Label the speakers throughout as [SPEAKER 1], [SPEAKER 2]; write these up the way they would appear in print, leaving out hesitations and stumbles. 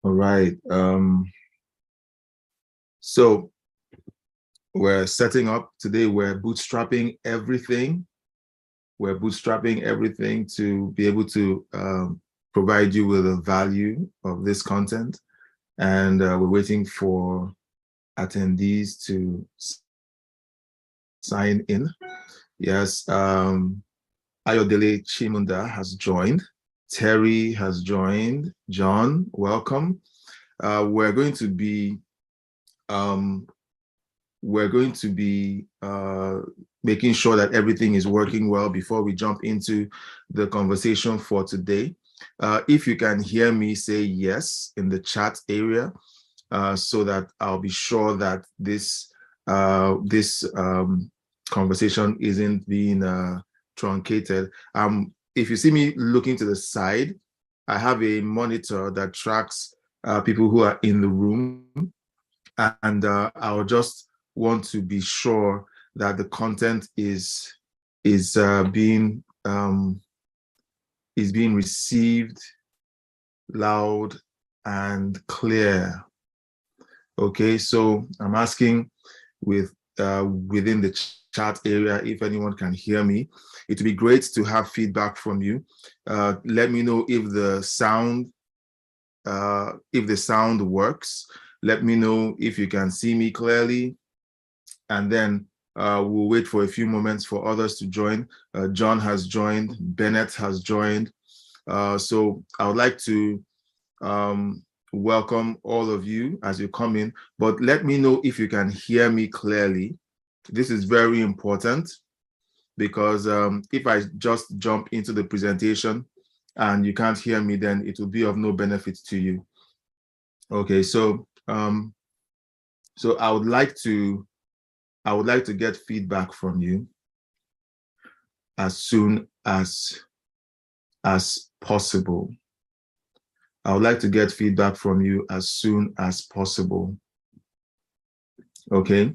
[SPEAKER 1] All right. So we're setting up today. We're bootstrapping everything. We're bootstrapping everything to be able to provide you with the value of this content. And we're waiting for attendees to sign in. Yes. Ayodele Chimunda has joined. Terry has joined. John, welcome. We're going to be making sure that everything is working well before we jump into the conversation for today. If you can hear me, say yes in the chat area, so that I'll be sure that this conversation isn't being truncated. If you see me looking to the side, I have a monitor that tracks people who are in the room, and I'll just want to be sure that the content is being received loud and clear. Okay, so I'm asking within the chat area if anyone can hear me. It would be great to have feedback from you. Let me know if the sound works. Let me know if you can see me clearly, and then we'll wait for a few moments for others to join. John has joined, Bennett has joined. So I would like to welcome all of you as you come in, but let me know if you can hear me clearly. This is very important because if I just jump into the presentation and you can't hear me, then it will be of no benefit to you. Okay, so so I would like to get feedback from you as soon as possible. I would like to get feedback from you as soon as possible. Okay.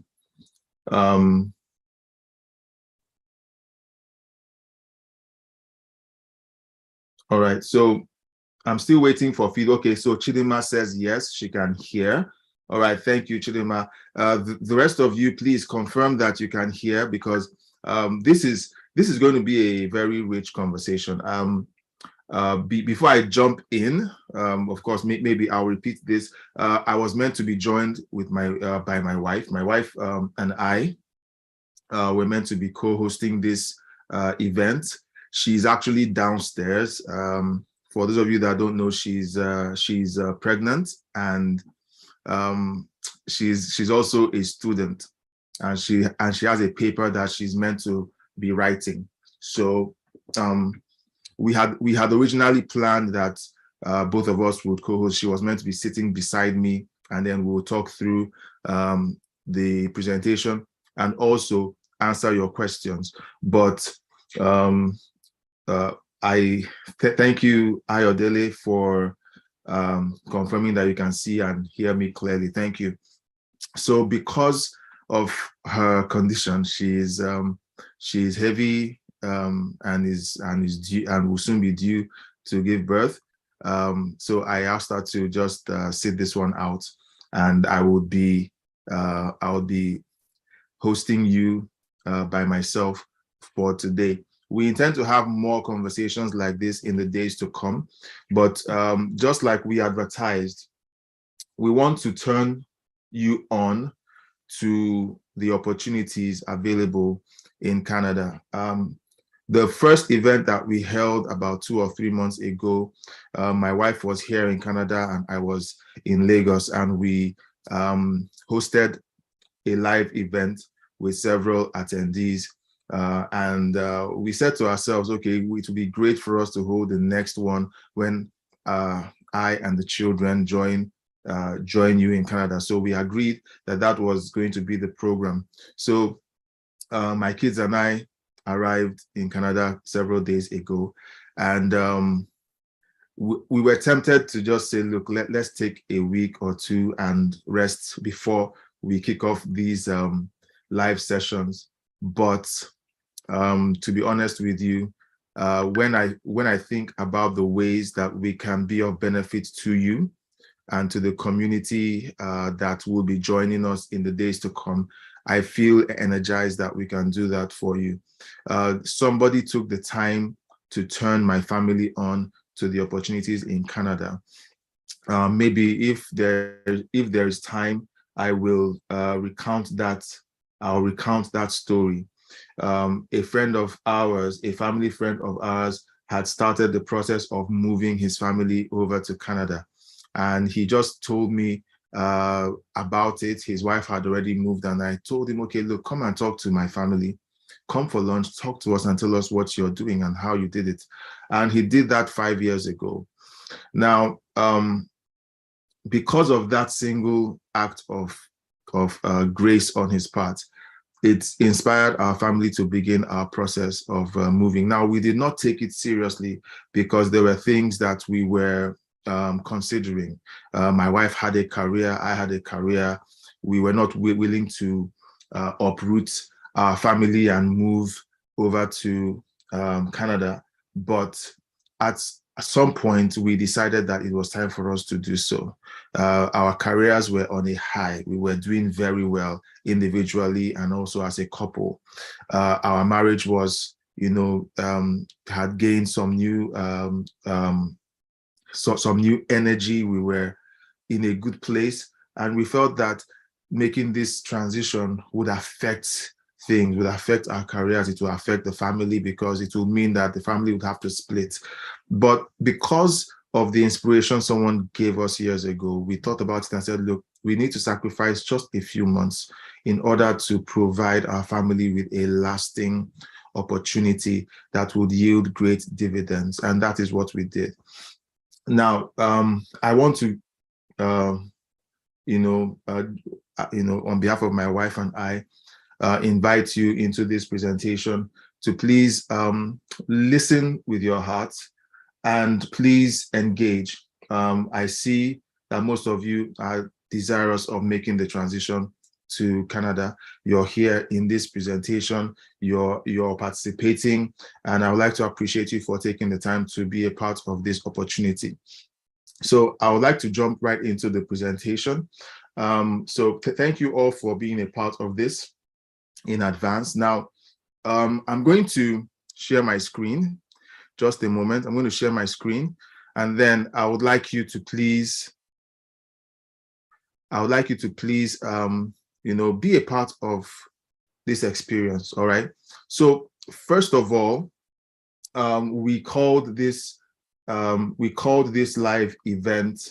[SPEAKER 1] All right. So I'm still waiting for feedback. Okay. So Chidima says yes, she can hear. All right. Thank you, Chidima. The rest of you, please confirm that you can hear, because this is going to be a very rich conversation. Before I jump in, of course, maybe I'll repeat this. I was meant to be joined with by my wife. My wife and I were meant to be co-hosting this event. She's actually downstairs. For those of you that don't know, she's pregnant, and she's also a student, and she has a paper that she's meant to be writing. So we had originally planned that both of us would co-host. She was meant to be sitting beside me, and then we'll talk through the presentation and also answer your questions. But I thank you, Ayodele, for confirming that you can see and hear me clearly. Thank you. So because of her condition, she's heavy and is due, and will soon be due to give birth. So I asked her to just sit this one out, and I will be hosting you by myself for today. We intend to have more conversations like this in the days to come, but just like we advertised, we want to turn you on to the opportunities available in Canada. The first event that we held about 2 or 3 months ago, my wife was here in Canada and I was in Lagos, and we hosted a live event with several attendees. And we said to ourselves, okay, it would be great for us to hold the next one when I and the children join you in Canada. So we agreed that was going to be the program. So my kids and I arrived in Canada several days ago, and we were tempted to just say, look, let's take a week or two and rest before we kick off these live sessions. But to be honest with you, when I think about the ways that we can be of benefit to you, and to the community that will be joining us in the days to come. I feel energized that we can do that for you. Somebody took the time to turn my family on to the opportunities in Canada. Maybe if there is time, I will recount that. I'll recount that story. A friend of ours, a family friend of ours, had started the process of moving his family over to Canada, and he just told me about it. His wife had already moved, and I told him, okay, look, come and talk to my family. Come for lunch, talk to us and tell us what you're doing and how you did it. And he did that 5 years ago. Now, because of that single act of grace on his part, it inspired our family to begin our process of moving. Now, we did not take it seriously because there were things that we were considering. My wife had a career, I had a career. We were not willing to uproot our family and move over to Canada. But at some point, we decided that it was time for us to do so. Our careers were on a high. We were doing very well individually and also as a couple. Our marriage was, had gained some new some new energy. We were in a good place, and we felt that making this transition would affect things, would affect our careers, it will affect the family, because it will mean that the family would have to split. But because of the inspiration someone gave us years ago, we thought about it and said, look, we need to sacrifice just a few months in order to provide our family with a lasting opportunity that would yield great dividends. And that is what we did. Now, I want to, on behalf of my wife and I, invite you into this presentation to please listen with your heart and please engage. I see that most of you are desirous of making the transition to Canada. You're here in this presentation, you're participating, and I would like to appreciate you for taking the time to be a part of this opportunity. So I would like to jump right into the presentation. So thank you all for being a part of this in advance. Now, I'm going to share my screen. Just a moment. I'm going to share my screen, and then I would like you to please, be a part of this experience. All right. So first of all, we called this live event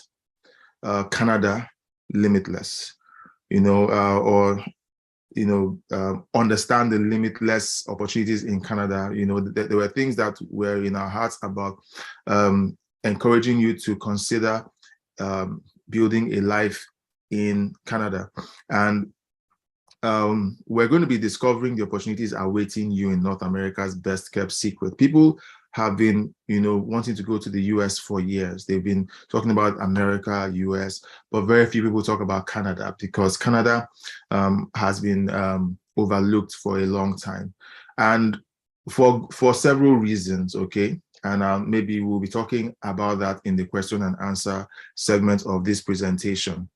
[SPEAKER 1] Canada Limitless. Understand the limitless opportunities in Canada. There were things that were in our hearts about encouraging you to consider building a life in Canada. And we're going to be discovering the opportunities awaiting you in North America's best kept secret. People have been, wanting to go to the US for years. They've been talking about America, US, but very few people talk about Canada, because Canada has been overlooked for a long time, and for several reasons, okay? And maybe we'll be talking about that in the question and answer segment of this presentation.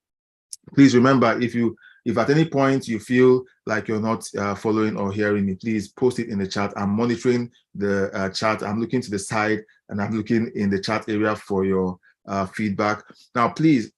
[SPEAKER 1] Please remember, if at any point you feel like you're not following or hearing me, please post it in the chat. I'm monitoring the chat. I'm looking to the side and I'm looking in the chat area for your feedback. Now, please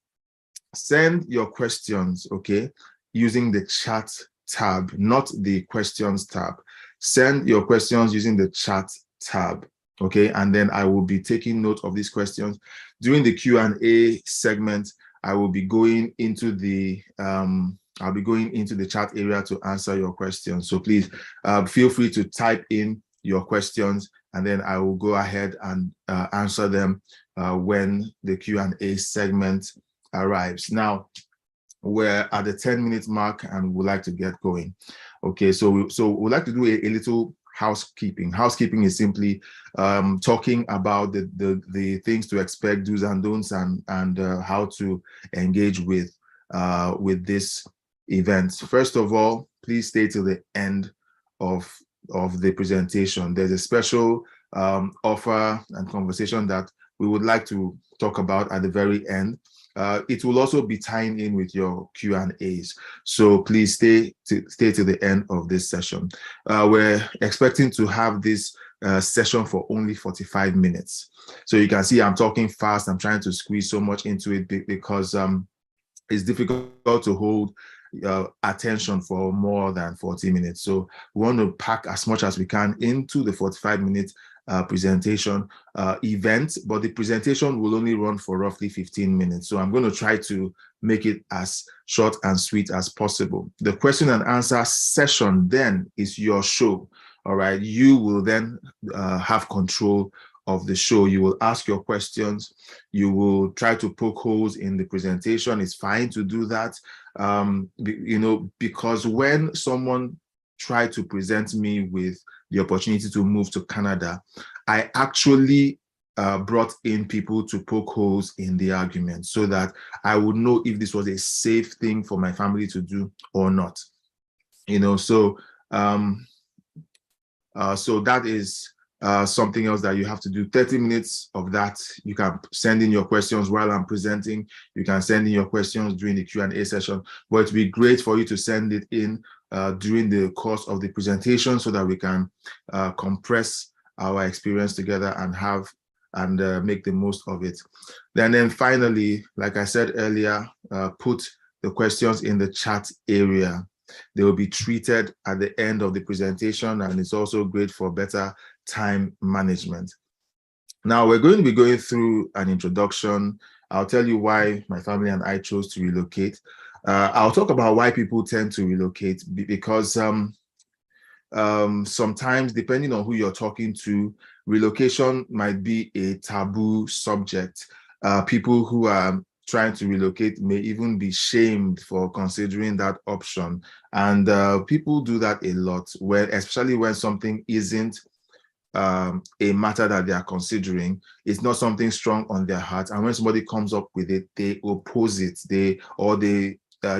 [SPEAKER 1] send your questions, okay, using the chat tab, not the questions tab. Send your questions using the chat tab, okay? And then I will be taking note of these questions. During the Q&A segment, I will be going into the chat area to answer your questions. So please feel free to type in your questions, and then I will go ahead and answer them when the Q&A segment arrives. Now, we're at the 10-minute mark and we'd like to get going. Okay, so we'd like to do a little housekeeping. Housekeeping is simply talking about the things to expect, do's and don'ts, and how to engage with this event. First of all, please stay till the end of the presentation. There's a special offer and conversation that we would like to talk about at the very end. It will also be tying in with your Q&As. So please stay to the end of this session. We're expecting to have this session for only 45 minutes. So you can see I'm talking fast. I'm trying to squeeze so much into it because it's difficult to hold attention for more than 40 minutes. So we want to pack as much as we can into the 45-minute presentation event, but the presentation will only run for roughly 15 minutes. So I'm going to try to make it as short and sweet as possible. The question and answer session then is your show. All right. You will then have control of the show. You will ask your questions. You will try to poke holes in the presentation. It's fine to do that, because when someone tried to present me with the opportunity to move to Canada, I actually brought in people to poke holes in the argument so that I would know if this was a safe thing for my family to do or not. So that is something else that you have to do. 30 minutes of that. You can send in your questions while I'm presenting. You can send in your questions during the Q&A session, but it'd be great for you to send it in during the course of the presentation so that we can compress our experience together and make the most of it. Then finally, like I said earlier, put the questions in the chat area. They will be treated at the end of the presentation, and it's also great for better time management. Now we're going to be going through an introduction. I'll tell you why my family and I chose to relocate. I'll talk about why people tend to relocate, because sometimes, depending on who you're talking to, relocation might be a taboo subject. People who are trying to relocate may even be shamed for considering that option. And people do that a lot, especially when something isn't a matter that they are considering. It's not something strong on their heart. And when somebody comes up with it, they oppose it. They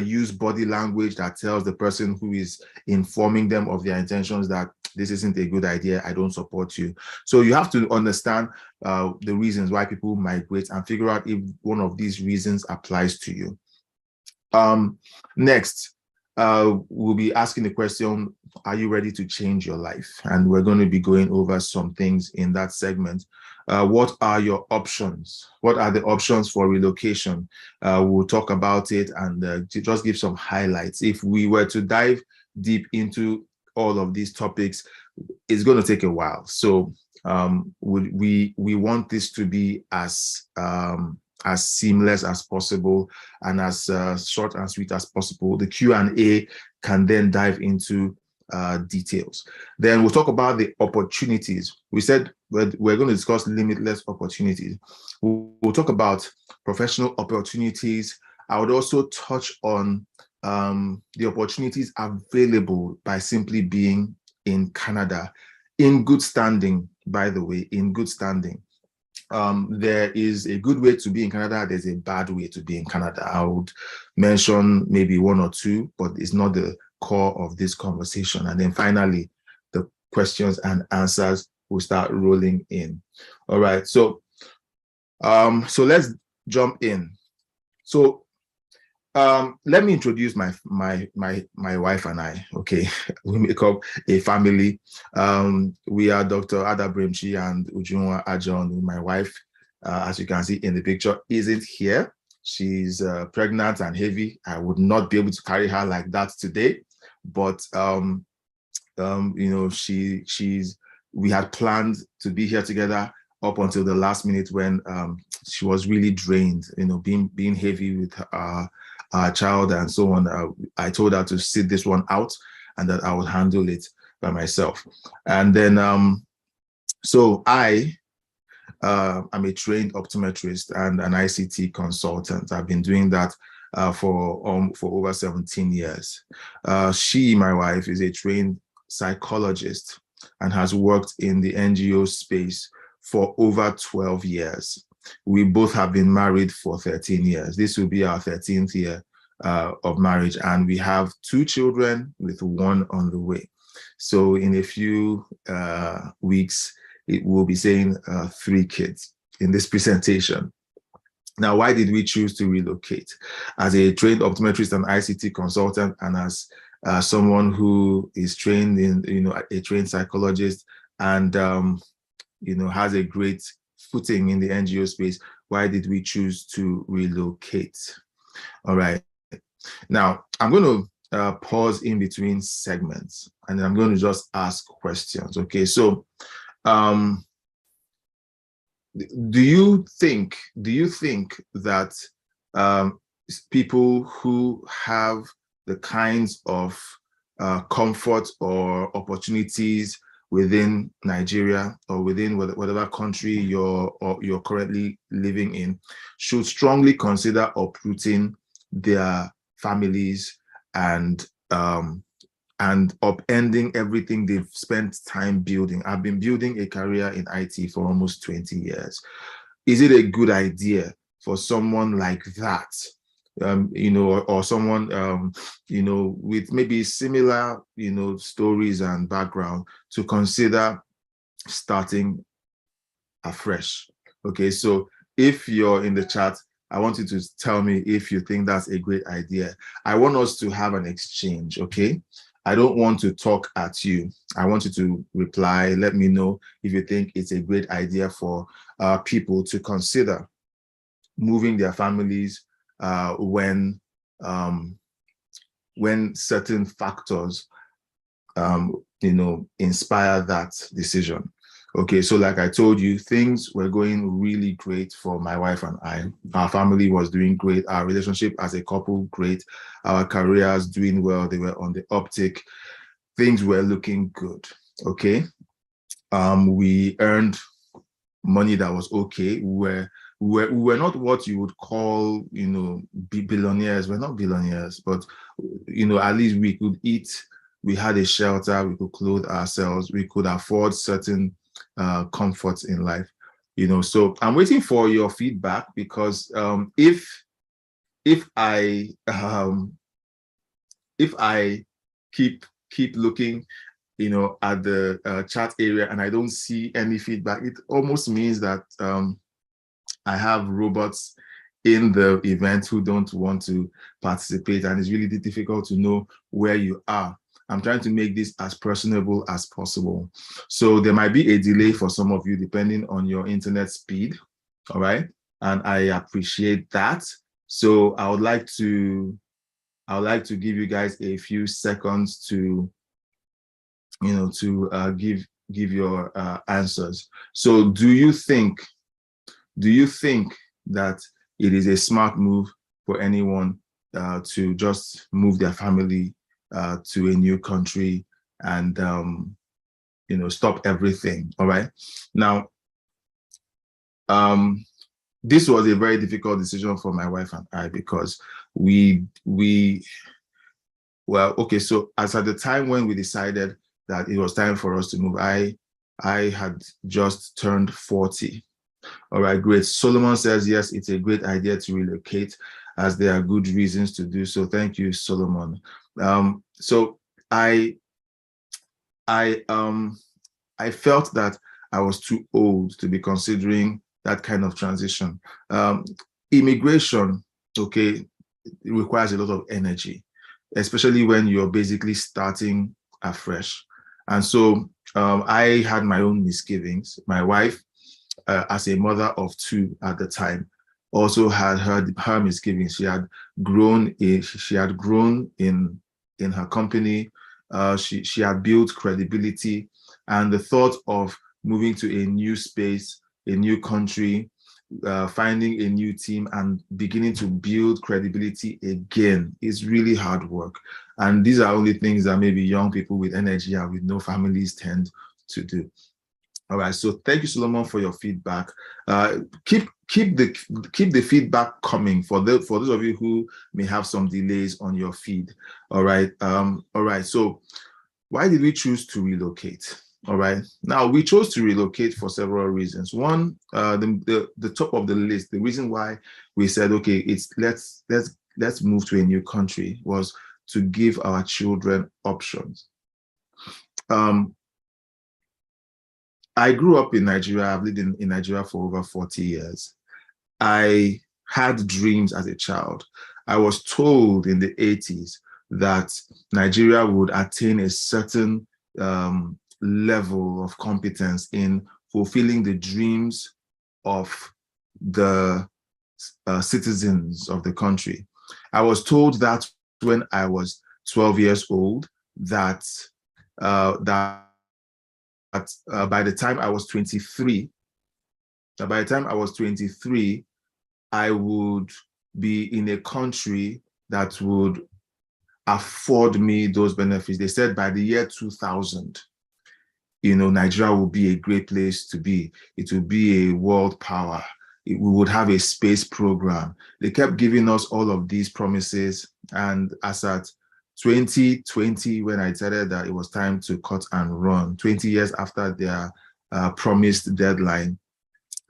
[SPEAKER 1] use body language that tells the person who is informing them of their intentions that this isn't a good idea, I don't support you. So you have to understand the reasons why people migrate and figure out if one of these reasons applies to you. Next, we'll be asking the question, are you ready to change your life? And we're going to be going over some things in that segment. What are your options? What are the options for relocation? We'll talk about it and just give some highlights. If we were to dive deep into all of these topics, it's going to take a while. So we want this to be as seamless as possible and as short and sweet as possible. The Q&A can then dive into details. Then we'll talk about the opportunities. We said we're going to discuss limitless opportunities. We'll talk about professional opportunities. I would also touch on the opportunities available by simply being in Canada, in good standing, by the way, in good standing. There is a good way to be in Canada. There's a bad way to be in Canada. I would mention maybe one or two, but it's not the core of this conversation. And then finally, the questions and answers will start rolling in. All right. So let's jump in. So let me introduce my wife and I. Okay, we make up a family. We are Dr. Ada Bremchi and Ujunwa Ajon. My wife, as you can see in the picture, isn't here. She's pregnant and heavy. I would not be able to carry her like that today, but we had planned to be here together up until the last minute when she was really drained. Being heavy with our child and so on. I told her to sit this one out and that I would handle it by myself. And then, so I'm a trained optometrist and an ICT consultant. I've been doing that for over 17 years. My wife, is a trained psychologist and has worked in the NGO space for over 12 years. We both have been married for 13 years. This will be our 13th year of marriage, and we have 2 children with 1 on the way. So in a few weeks, it will be saying 3 kids. this presentation. Now, why did we choose to relocate? As a trained optometrist and ICT consultant, and as someone who is trained in, a trained psychologist, and has a great footing in the NGO space, why did we choose to relocate? All right. Now, I'm going to pause in between segments, and I'm going to just ask questions. Okay, so do you think that people who have the kinds of comfort or opportunities within Nigeria or within whatever country you're currently living in should strongly consider uprooting their families and upending everything they've spent time building? I've been building a career in IT for almost 20 years. Is it a good idea for someone like that, or someone, with maybe similar, stories and background to consider starting afresh? Okay, so if you're in the chat, I want you to tell me if you think that's a great idea. I want us to have an exchange, okay? I don't want to talk at you. I want you to reply. Let me know if you think it's a great idea for people to consider moving their families when certain factors, inspire that decision. Okay, so like I told you, things were going really great for my wife and I. Our family was doing great. Our relationship as a couple, great. Our careers doing well. They were on the uptick. Things were looking good. Okay. We earned money that was okay. We were not what you would call, billionaires. We're not billionaires, but, at least we could eat. We had a shelter. We could clothe ourselves. We could afford certain comforts in life, so I'm waiting for your feedback, because if I keep looking at the chat area and I don't see any feedback, it almost means that I have robots in the event who don't want to participate, and it's really difficult to know where you are. I'm trying to make this as personable as possible. So there might be a delay for some of you depending on your internet speed. All right. And I appreciate that. So I would like to give you guys a few seconds to, give your answers. So do you think that it is a smart move for anyone to just move their family to a new country and stop everything? All right. Now, this was a very difficult decision for my wife and I, because okay, so as at the time when we decided that it was time for us to move, I had just turned 40. All right, great. Solomon says, yes, it's a great idea to relocate, as there are good reasons to do so. Thank you, Solomon. So I felt that I was too old to be considering that kind of transition. Immigration, okay, it requires a lot of energy, especially when you're basically starting afresh. And so I had my own misgivings. My wife, as a mother of two at the time, also had her misgivings. She had grown in her company. She had built credibility, and the thought of moving to a new space, a new country, finding a new team and beginning to build credibility again is really hard work. And these are only things that maybe young people with energy and with no families tend to do. All right, so thank you, Solomon, for your feedback. Keep the feedback coming for those of you who may have some delays on your feed. All right, so why did we choose to relocate? All right, now we chose to relocate for several reasons. One, the top of the list, the reason why we said, okay, let's move to a new country, was to give our children options. I grew up in Nigeria. I've lived in Nigeria for over 40 years. I had dreams as a child. I was told in the 80s that Nigeria would attain a certain level of competence in fulfilling the dreams of the citizens of the country. I was told that when I was 12 years old, that that by the time I was 23, I would be in a country that would afford me those benefits. They said by the year 2000, Nigeria will be a great place to be. It will be a world power. We would have a space program. They kept giving us all of these promises. And as at 2020, when I decided that it was time to cut and run, 20 years after their promised deadline,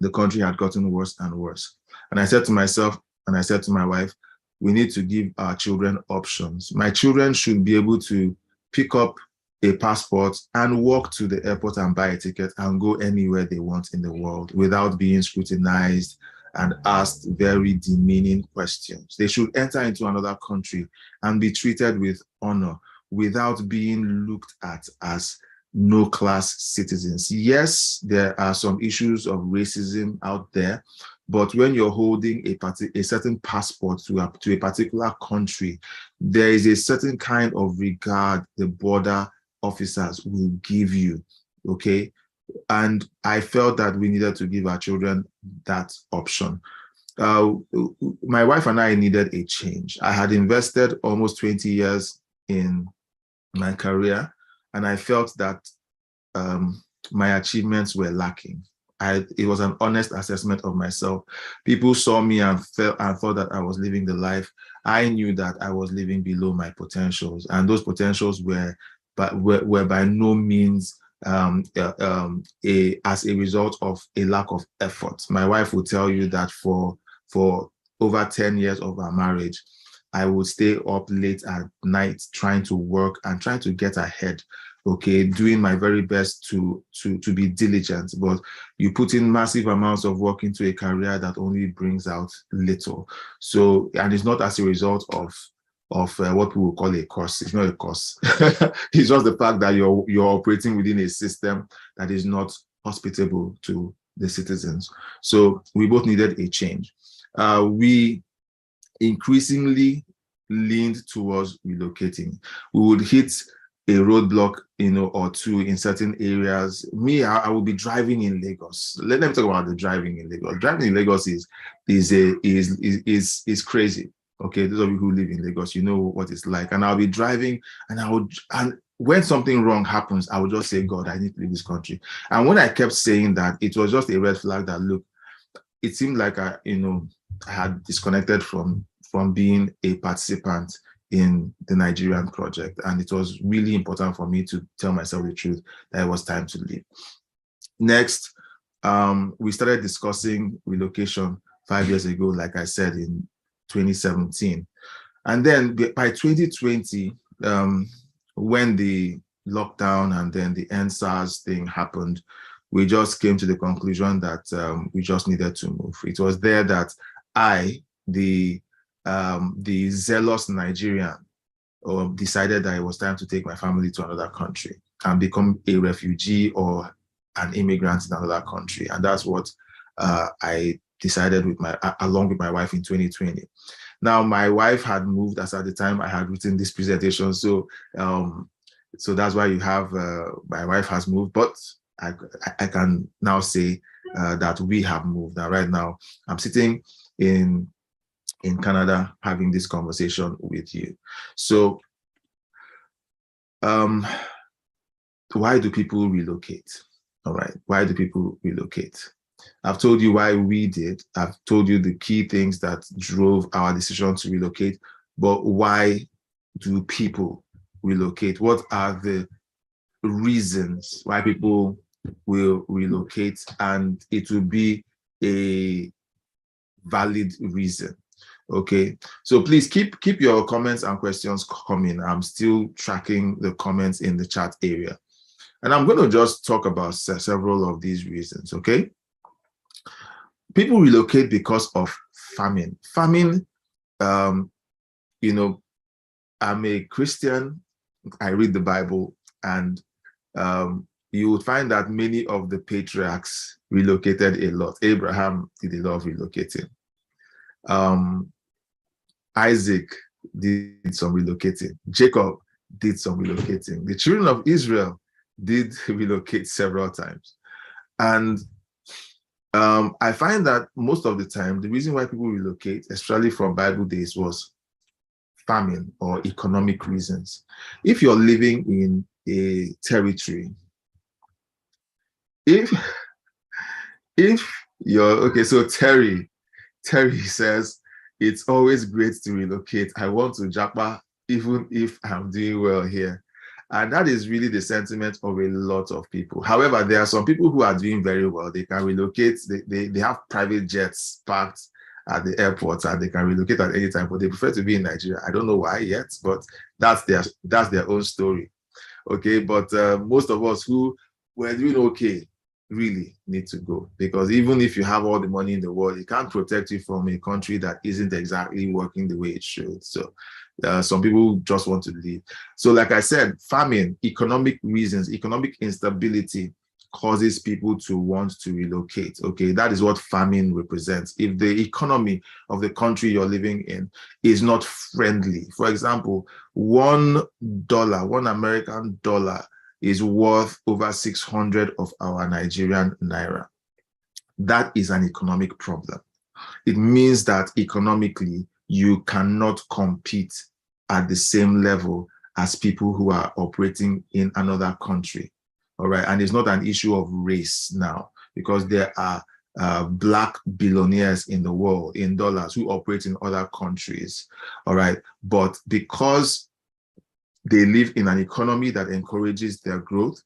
[SPEAKER 1] the country had gotten worse and worse. And I said to myself, and I said to my wife, we need to give our children options. My children should be able to pick up a passport and walk to the airport and buy a ticket and go anywhere they want in the world without being scrutinized and asked very demeaning questions. They should enter into another country and be treated with honor without being looked at as no-class citizens. Yes, there are some issues of racism out there, but when you're holding a certain passport to a particular country, there is a certain kind of regard the border officers will give you, okay? And I felt that we needed to give our children that option. My wife and I needed a change. I had invested almost 20 years in my career, and I felt that my achievements were lacking. It was an honest assessment of myself. People saw me and thought that I was living the life. I knew that I was living below my potentials, and those potentials were by no means as a result of a lack of effort. My wife will tell you that for over 10 years of our marriage, I would stay up late at night trying to work and trying to get ahead, okay, doing my very best to be diligent. But you put in massive amounts of work into a career that only brings out little. So, and it's not as a result of what we will call a course. It's not a course. It's just the fact that you're operating within a system that is not hospitable to the citizens. So we both needed a change. We increasingly leaned towards relocating. We would hit a roadblock, or two in certain areas. I will be driving in Lagos. Let me talk about the driving in Lagos. Driving in Lagos is crazy. Okay, those of you who live in Lagos, you know what it's like. And I'll be driving, and when something wrong happens, I would just say, God, I need to leave this country. And when I kept saying that, it was just a red flag that, look, it seemed like I had disconnected from being a participant in the Nigerian project. And it was really important for me to tell myself the truth that it was time to leave. Next, we started discussing relocation 5 years ago, like I said, in 2017. And then by 2020, when the lockdown and then the NSAS thing happened, we just came to the conclusion that we just needed to move. It was there that the zealous Nigerian, decided that it was time to take my family to another country and become a refugee or an immigrant in another country. And that's what I decided along with my wife in 2020. Now, my wife had moved as at the time I had written this presentation. So that's why you have, my wife has moved, but I can now say that we have moved. Now, right now, I'm sitting in Canada having this conversation with you. So why do people relocate? All right, why do people relocate? I've told you why we did. I've told you the key things that drove our decision to relocate, but why do people relocate? What are the reasons why people will relocate? And it will be a valid reason. Okay, so please keep your comments and questions coming. I'm still tracking the comments in the chat area. And I'm going to just talk about several of these reasons, okay? People relocate because of famine. Famine, you know, I'm a Christian, I read the Bible, and you would find that many of the patriarchs relocated a lot. Abraham did a lot of relocating. Isaac did some relocating. Jacob did some relocating. The children of Israel did relocate several times. And I find that most of the time, the reason why people relocate, especially from Bible days, was famine or economic reasons. If you're living in a territory, if you're okay, so Terry says it's always great to relocate. I want to Japa even if I'm doing well here. And that is really the sentiment of a lot of people. However, there are some people who are doing very well. They can relocate. They have private jets parked at the airport and they can relocate at any time, but they prefer to be in Nigeria. I don't know why yet, but that's their own story. Okay, but most of us who were doing okay really need to go, because even if you have all the money in the world, it can't protect you from a country that isn't exactly working the way it should. So some people just want to leave. So like I said, famine, economic reasons, economic instability causes people to want to relocate. Okay, that is what famine represents. If the economy of the country you're living in is not friendly, for example, $1, $1 American is worth over 600 of our Nigerian naira. That is an economic problem. It means that economically, you cannot compete at the same level as people who are operating in another country. All right. And it's not an issue of race now, because there are black billionaires in the world in dollars who operate in other countries. All right. But because they live in an economy that encourages their growth,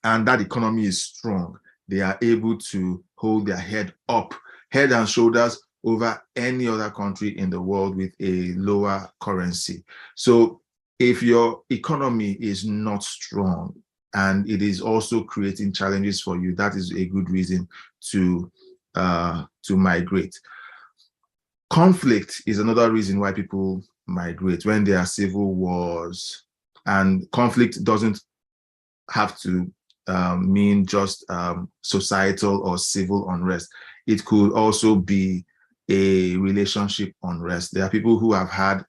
[SPEAKER 1] and that economy is strong, they are able to hold their head up, head and shoulders over any other country in the world with a lower currency. So if your economy is not strong and it is also creating challenges for you, that is a good reason to migrate. Conflict is another reason why people migrate. When there are civil wars, and conflict doesn't have to mean just societal or civil unrest. It could also be a relationship unrest. There are people who have had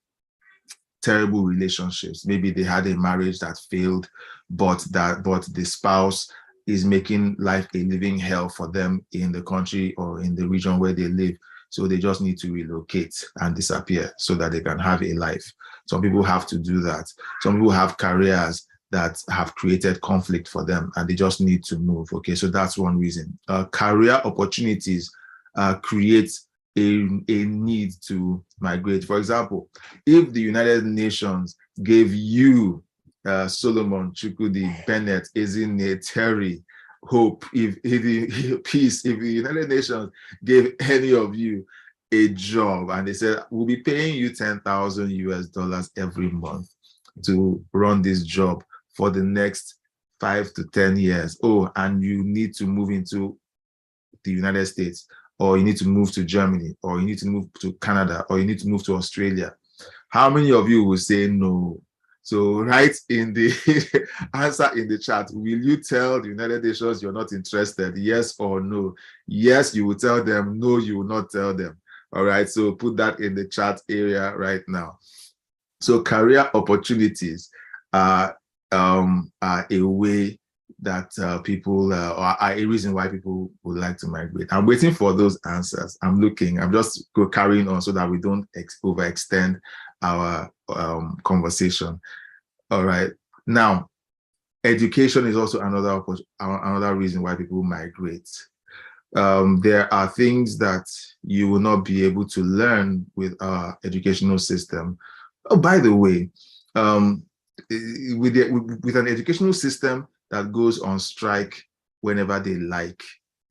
[SPEAKER 1] terrible relationships. Maybe they had a marriage that failed, but the spouse is making life a living hell for them in the country or in the region where they live. So they just need to relocate and disappear so that they can have a life. Some people have to do that. Some people have careers that have created conflict for them and they just need to move. Okay, so that's one reason. Career opportunities create a need to migrate. For example, if the United Nations gave you Solomon, Chukwudi, Bennett, Ezinne, Terry, Hope, if Peace, if the United Nations gave any of you a job and they said, we'll be paying you $10,000 every month to run this job for the next 5 to 10 years. Oh, and you need to move into the United States, or you need to move to Germany, or you need to move to Canada, or you need to move to Australia. How many of you will say no? So write in the answer in the chat. Will you tell the United Nations you're not interested? Yes or no? Yes, you will tell them. No, you will not tell them. All right, so put that in the chat area right now. So career opportunities are a way that people or a reason why people would like to migrate. I'm waiting for those answers. I'm looking. I'm just carrying on so that we don't overextend our conversation. All right. Now, education is also another reason why people migrate. There are things that you will not be able to learn with our educational system. Oh, by the way, with an educational system that goes on strike whenever they like.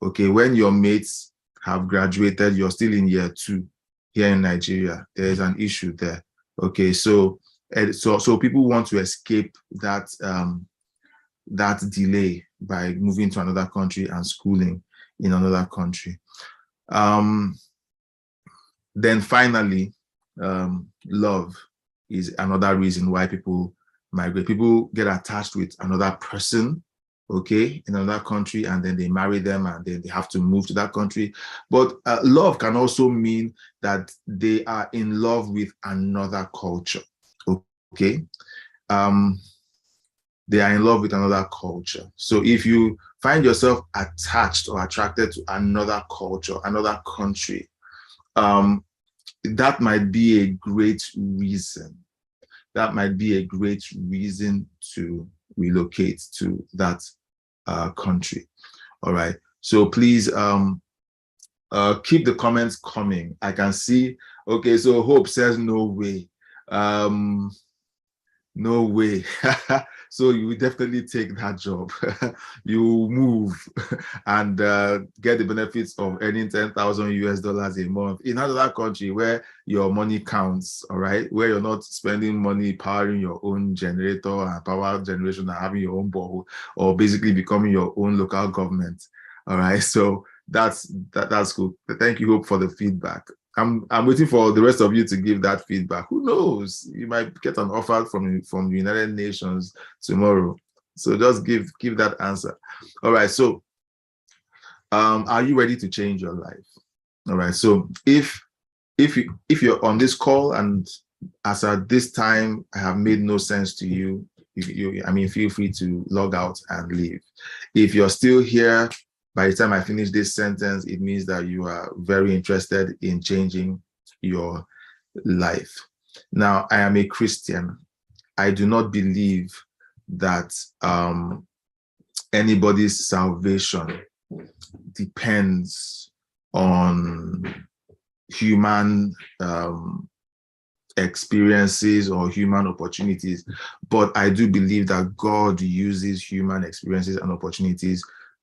[SPEAKER 1] Okay, when your mates have graduated, you're still in year 2 here in Nigeria. There is an issue there. Okay, so people want to escape that that delay by moving to another country and schooling in another country. Then finally, love is another reason why people migrate. People get attached with another person, okay, in another country, and then they marry them, and then they have to move to that country. But love can also mean that they are in love with another culture, okay? They are in love with another culture. So if you find yourself attached or attracted to another culture, another country, that might be a great reason. That might be a great reason to relocate to that country. All right. So please keep the comments coming. I can see. Okay. So Hope says no way. No way. So you will definitely take that job. You move and get the benefits of earning 10,000 US dollars a month in another country where your money counts, all right? Where you're not spending money powering your own generator and power generation and having your own borehole, or basically becoming your own local government, all right? So that's cool. Thank you, Hope, for the feedback. I'm waiting for the rest of you to give that feedback. Who knows? You might get an offer from the United Nations tomorrow. So just give that answer. All right. So are you ready to change your life? All right. So if you're on this call and as at this time I have made no sense to you, I mean, feel free to log out and leave. If you're still here, by the time I finish this sentence, it means that you are very interested in changing your life. Now, I am a Christian. I do not believe that anybody's salvation depends on human experiences or human opportunities, but I do believe that God uses human experiences and opportunities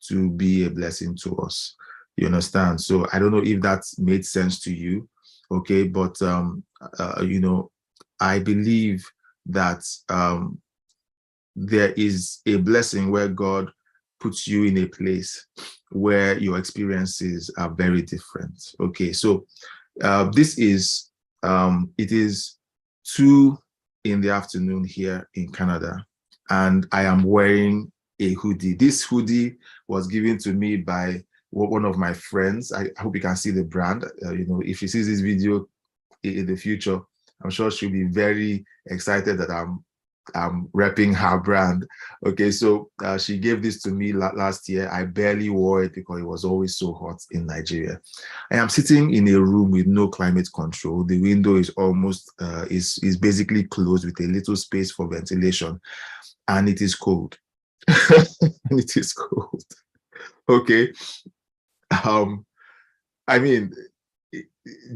[SPEAKER 1] to be a blessing to us. You understand? So I don't know if that made sense to you, okay? But you know, I believe that there is a blessing where God puts you in a place where your experiences are very different. Okay, so this is it is 2 in the afternoon here in Canada, and I am wearing a hoodie. This hoodie was given to me by one of my friends. I hope you can see the brand. You know, if she sees this video in the future, I'm sure she'll be very excited that I'm repping her brand. Okay, so she gave this to me last year. I barely wore it because it was always so hot in Nigeria. I am sitting in a room with no climate control. The window is almost is basically closed with a little space for ventilation, and it is cold. And it is cold. Okay. I mean,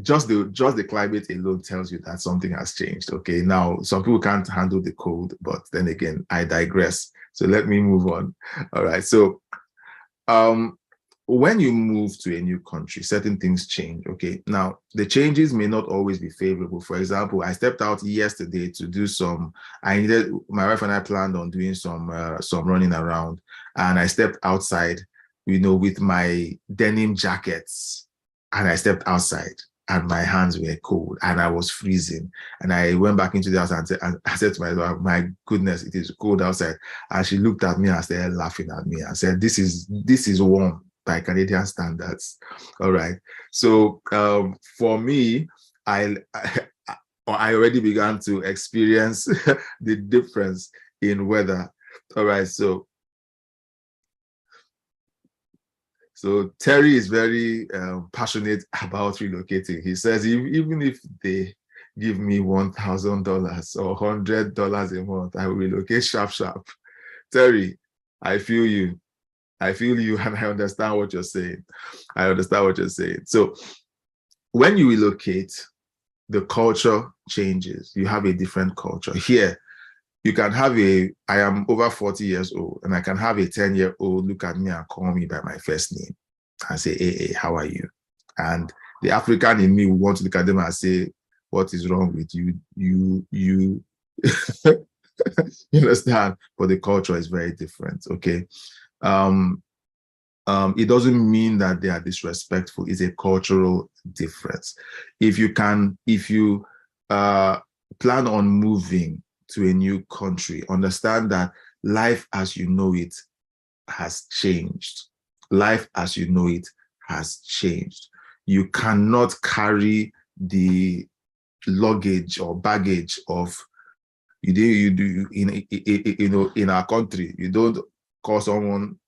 [SPEAKER 1] just the climate alone tells you that something has changed. Okay, now some people can't handle the cold, but then again, I digress. So let me move on. All right. So when you move to a new country, certain things change. Okay, now the changes may not always be favorable. For example, I stepped out yesterday to do my wife and I planned on doing some running around, and I stepped outside, you know, with my denim jackets, and I stepped outside and my hands were cold and I was freezing. And I went back into the house and I said to my wife, my goodness, it is cold outside. And she looked at me and started laughing at me and said, this is warm by Canadian standards. All right. So for me, I already began to experience the difference in weather. All right. So Terry is very passionate about relocating. He says, even if they give me $1,000 or $100 a month, I will relocate sharp. Terry, I feel you. I feel you, and I understand what you're saying. I understand what you're saying. So when you relocate, the culture changes. You have a different culture. Here, you can have I am over 40 years old, and I can have a 10-year-old look at me and call me by my first name and say, hey, how are you? And the African in me will want to look at them and say, what is wrong with you? You You understand? But the culture is very different. Okay. It doesn't mean that they are disrespectful. It's a cultural difference. If you plan on moving to a new country, understand that life as you know it has changed. Life as you know it has changed. You cannot carry the luggage or baggage of in our country. You don't call someone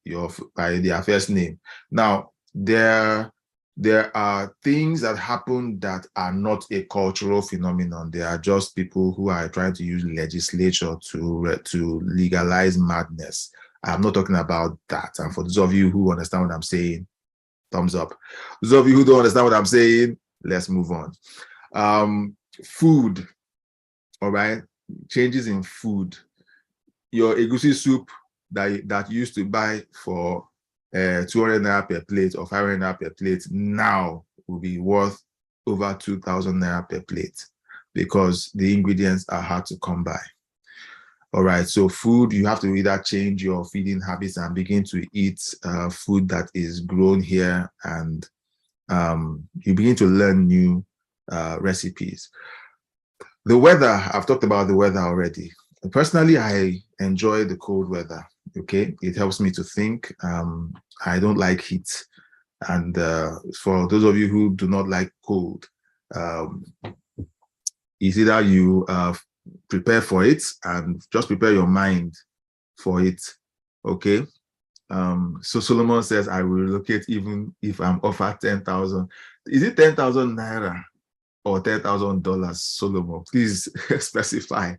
[SPEAKER 1] by their first name. Now there are things that happen that are not a cultural phenomenon. They are just people who are trying to use legislature to legalize madness. I'm not talking about that. And for those of you who understand what I'm saying, thumbs up. Those of you who don't understand what I'm saying, let's move on. Food, all right? Changes in food. Your egusi soup that you used to buy for 200 naira per plate or 500 naira per plate now will be worth over 2,000 naira per plate because the ingredients are hard to come by. All right, so food, you have to either change your feeding habits and begin to eat food that is grown here, and you begin to learn new recipes. The weather, I've talked about the weather already. Personally, I enjoy the cold weather, okay? It helps me to think. I don't like heat. And for those of you who do not like cold, it's either you prepare for it and just prepare your mind for it, okay? So Solomon says, I will relocate even if I'm offered 10,000. Is it 10,000 naira or $10,000, Solomon? Please specify.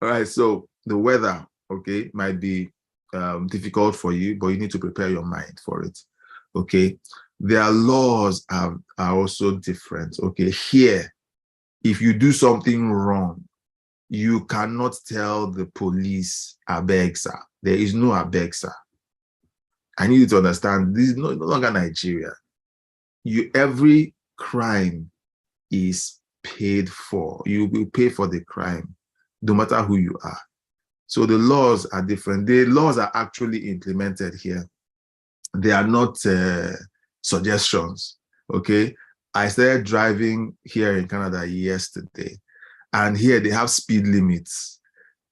[SPEAKER 1] All right, so the weather, okay, might be difficult for you, but you need to prepare your mind for it, okay? Their laws are also different, okay? Here, if you do something wrong, you cannot tell the police, abeg, sir. There is no abeg, sir. I need you to understand, this is no longer Nigeria. Every crime is paid for. You will pay for the crime, no matter who you are. So the laws are different. The laws are actually implemented here. They are not suggestions, okay? I started driving here in Canada yesterday, and here they have speed limits.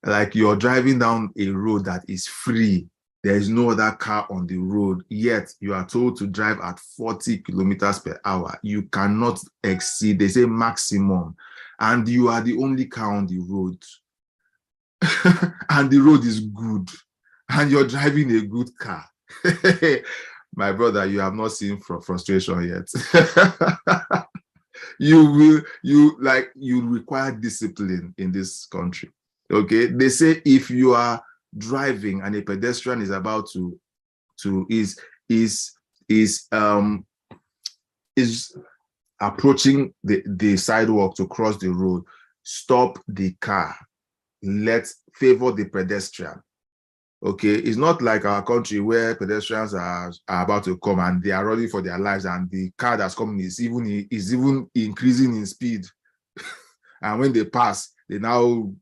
[SPEAKER 1] Like you're driving down a road that is free. There is no other car on the road, yet you are told to drive at 40 kilometers per hour. You cannot exceed, they say maximum, and you are the only car on the road. And the road is good, and you're driving a good car. My brother, you have not seen frustration yet. You require discipline in this country. Okay, they say if you are driving and a pedestrian is about is approaching the sidewalk to cross the road, stop the car. Let's favor the pedestrian. Okay, it's not like our country where pedestrians are about to come and they are running for their lives, and the car that's coming is even increasing in speed. And when they pass, they now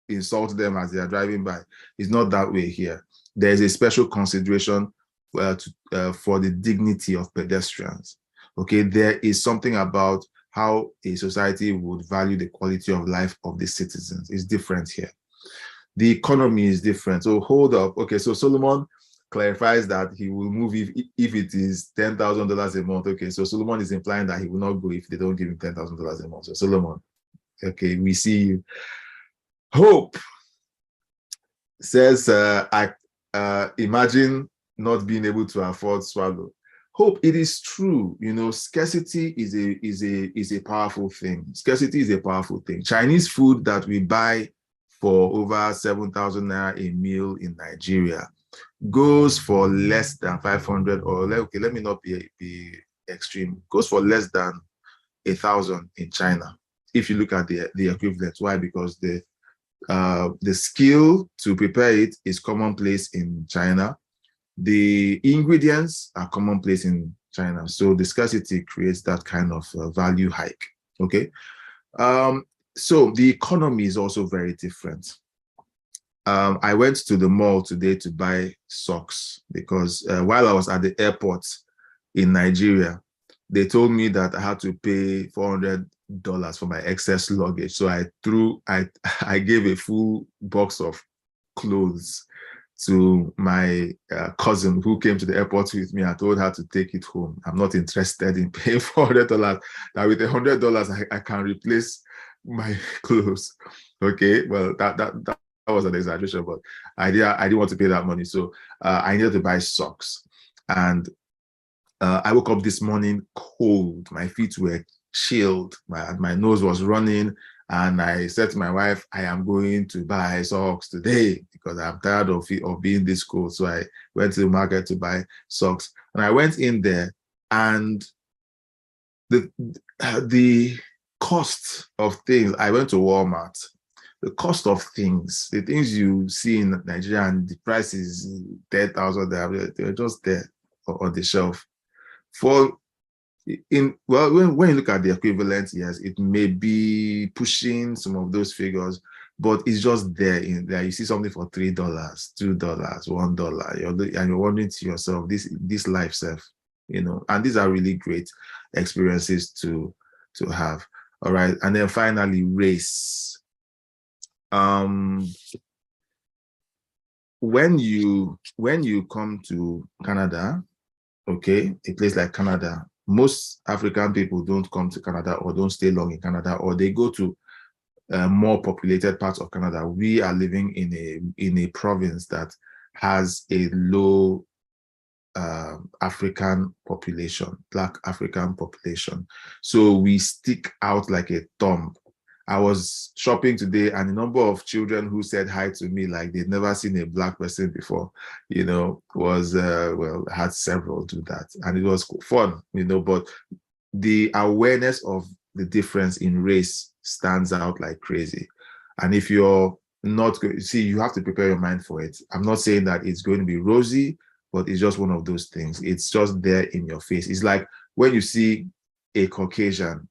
[SPEAKER 1] insult them as they are driving by. It's not that way here. There is a special consideration for the dignity of pedestrians. Okay, there is something about how a society would value the quality of life of the citizens. It's different here. The economy is different. So hold up. Okay, so Solomon clarifies that he will move if it is $10,000 a month. Okay, so Solomon is implying that he will not go if they don't give him $10,000 a month. So Solomon, okay, we see you. Hope says, I imagine not being able to afford swallow. Hope, it is true. You know, scarcity is a powerful thing. Scarcity is a powerful thing. Chinese food that we buy for over 7,000 naira a meal in Nigeria goes for less than 500, or okay, let me not be extreme, goes for less than 1,000 in China. If you look at the equivalent. Why? Because the skill to prepare it is commonplace in China. The ingredients are commonplace in China. So the scarcity creates that kind of value hike. Okay. So the economy is also very different. I went to the mall today to buy socks because while I was at the airport in Nigeria, they told me that I had to pay $400 for my excess luggage. So I gave a full box of clothes to my cousin who came to the airport with me. I told her to take it home. I'm not interested in paying $400. Now with $100, I can replace my clothes. Okay, well that was an exaggeration, but I didn't want to pay that money, so I needed to buy socks. And I woke up this morning cold. My feet were chilled. My nose was running. And I said to my wife, I am going to buy socks today because I'm tired of being this cold. So I went to the market to buy socks. And I went in there, and the cost of things, I went to Walmart. The cost of things, the things you see in Nigeria, and the price is 10,000, they're just there on the shelf. When you look at the equivalent, yes, it may be pushing some of those figures, but it's just there. In there, you see something for $3, $2, $1, and you're wondering to yourself, this life self, and these are really great experiences to have. All right, and then finally, race. When you come to Canada, okay, a place like Canada, most African people don't come to Canada or don't stay long in Canada, or they go to more populated parts of Canada. We are living in a province that has a low African population, Black African population. So we stick out like a thumb. I was shopping today, and a number of children who said hi to me like they'd never seen a Black person before, had several do that. And it was fun, but the awareness of the difference in race stands out like crazy. And if you're not going, see, you have to prepare your mind for it. I'm not saying that it's going to be rosy, but it's just one of those things. It's just there in your face. It's like when you see a Caucasian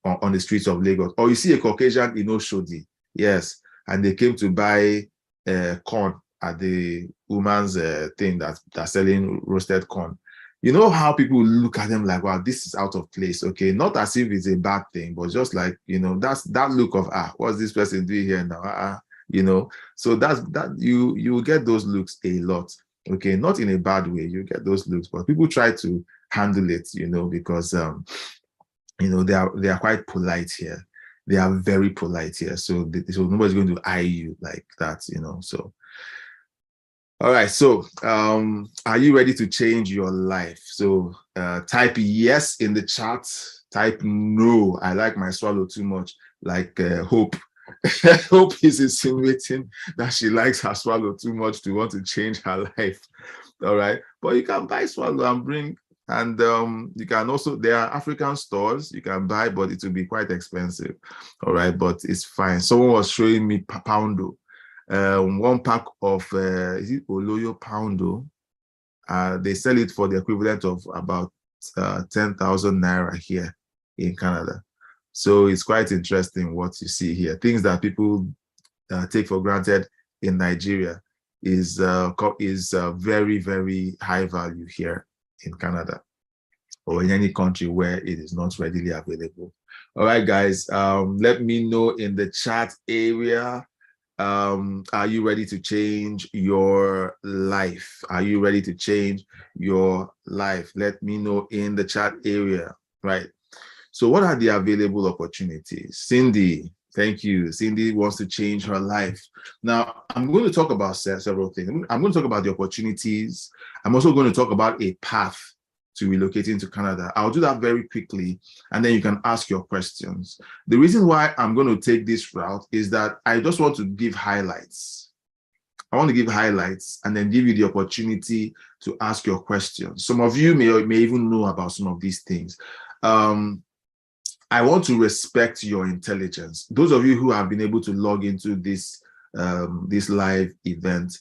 [SPEAKER 1] on the streets of Lagos, or you see a Caucasian in Oshodi, yes, and they came to buy corn at the woman's thing that's selling roasted corn. You know how people look at them like, wow, this is out of place, okay? Not as if it's a bad thing, but just like, that's that look of, what's this person doing here now? So that you get those looks a lot, okay? Not in a bad way, you get those looks, but people try to handle it, because they are quite polite here. They are very polite here. So nobody's going to eye you like that, so. All right. So are you ready to change your life? So type yes in the chat. Type no. I like my swallow too much. Like Hope. Hope is insinuating that she likes her swallow too much to want to change her life. All right. But you can buy swallow and bring. And you can also, there are African stores you can buy, but it will be quite expensive. All right, but it's fine. Someone was showing me poundo. One pack of, is it Oloyo poundo? They sell it for the equivalent of about 10,000 naira here in Canada. So it's quite interesting what you see here. Things that people take for granted in Nigeria is very, very high value here in Canada or in any country where it is not readily available. All right, guys, let me know in the chat area. Are you ready to change your life? Are you ready to change your life? Let me know in the chat area, right? So what are the available opportunities? Cindy, thank you. Cindy wants to change her life. Now, I'm going to talk about several things. I'm going to talk about the opportunities. I'm also going to talk about a path to relocating to Canada. I'll do that very quickly, and then you can ask your questions. The reason why I'm going to take this route is that I just want to give highlights. I want to give highlights and then give you the opportunity to ask your questions. Some of you may even know about some of these things. I want to respect your intelligence. Those of you who have been able to log into this live event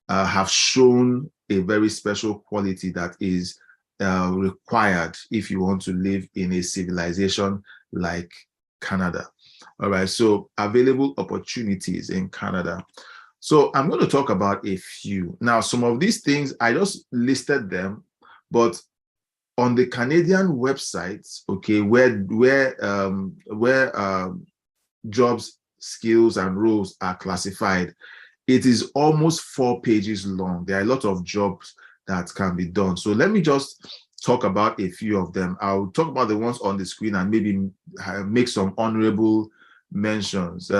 [SPEAKER 1] have shown a very special quality that is required if you want to live in a civilization like Canada. All right, so available opportunities in Canada. So I'm going to talk about a few. Now, some of these things, I just listed them, but on the Canadian websites, okay, where jobs, skills, and roles are classified, it is almost 4 pages long. There are a lot of jobs that can be done. So let me just talk about a few of them. I'll talk about the ones on the screen and maybe make some honorable mentions.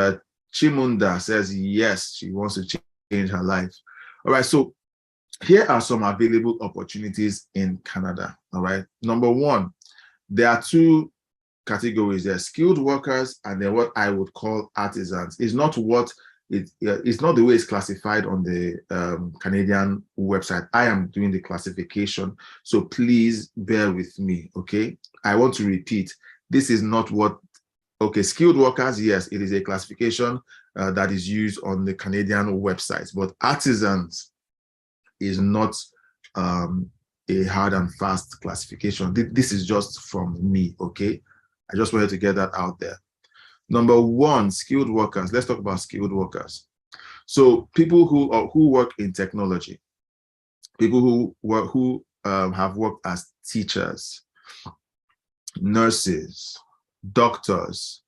[SPEAKER 1] Chimunda says yes, she wants to change her life. All right, so here are some available opportunities in Canada. All right, number one, there are 2 categories. There are skilled workers and then what I would call artisans. It's not the way it's classified on the Canadian website. I am doing the classification, so please bear with me. Okay, I want to repeat, this is not what. Okay, skilled workers, yes, it is a classification that is used on the Canadian websites, but artisans is not a hard and fast classification. This is just from me, okay? I just wanted to get that out there. Number one, skilled workers. Let's talk about skilled workers. So people who work in technology, people who have worked as teachers, nurses, doctors,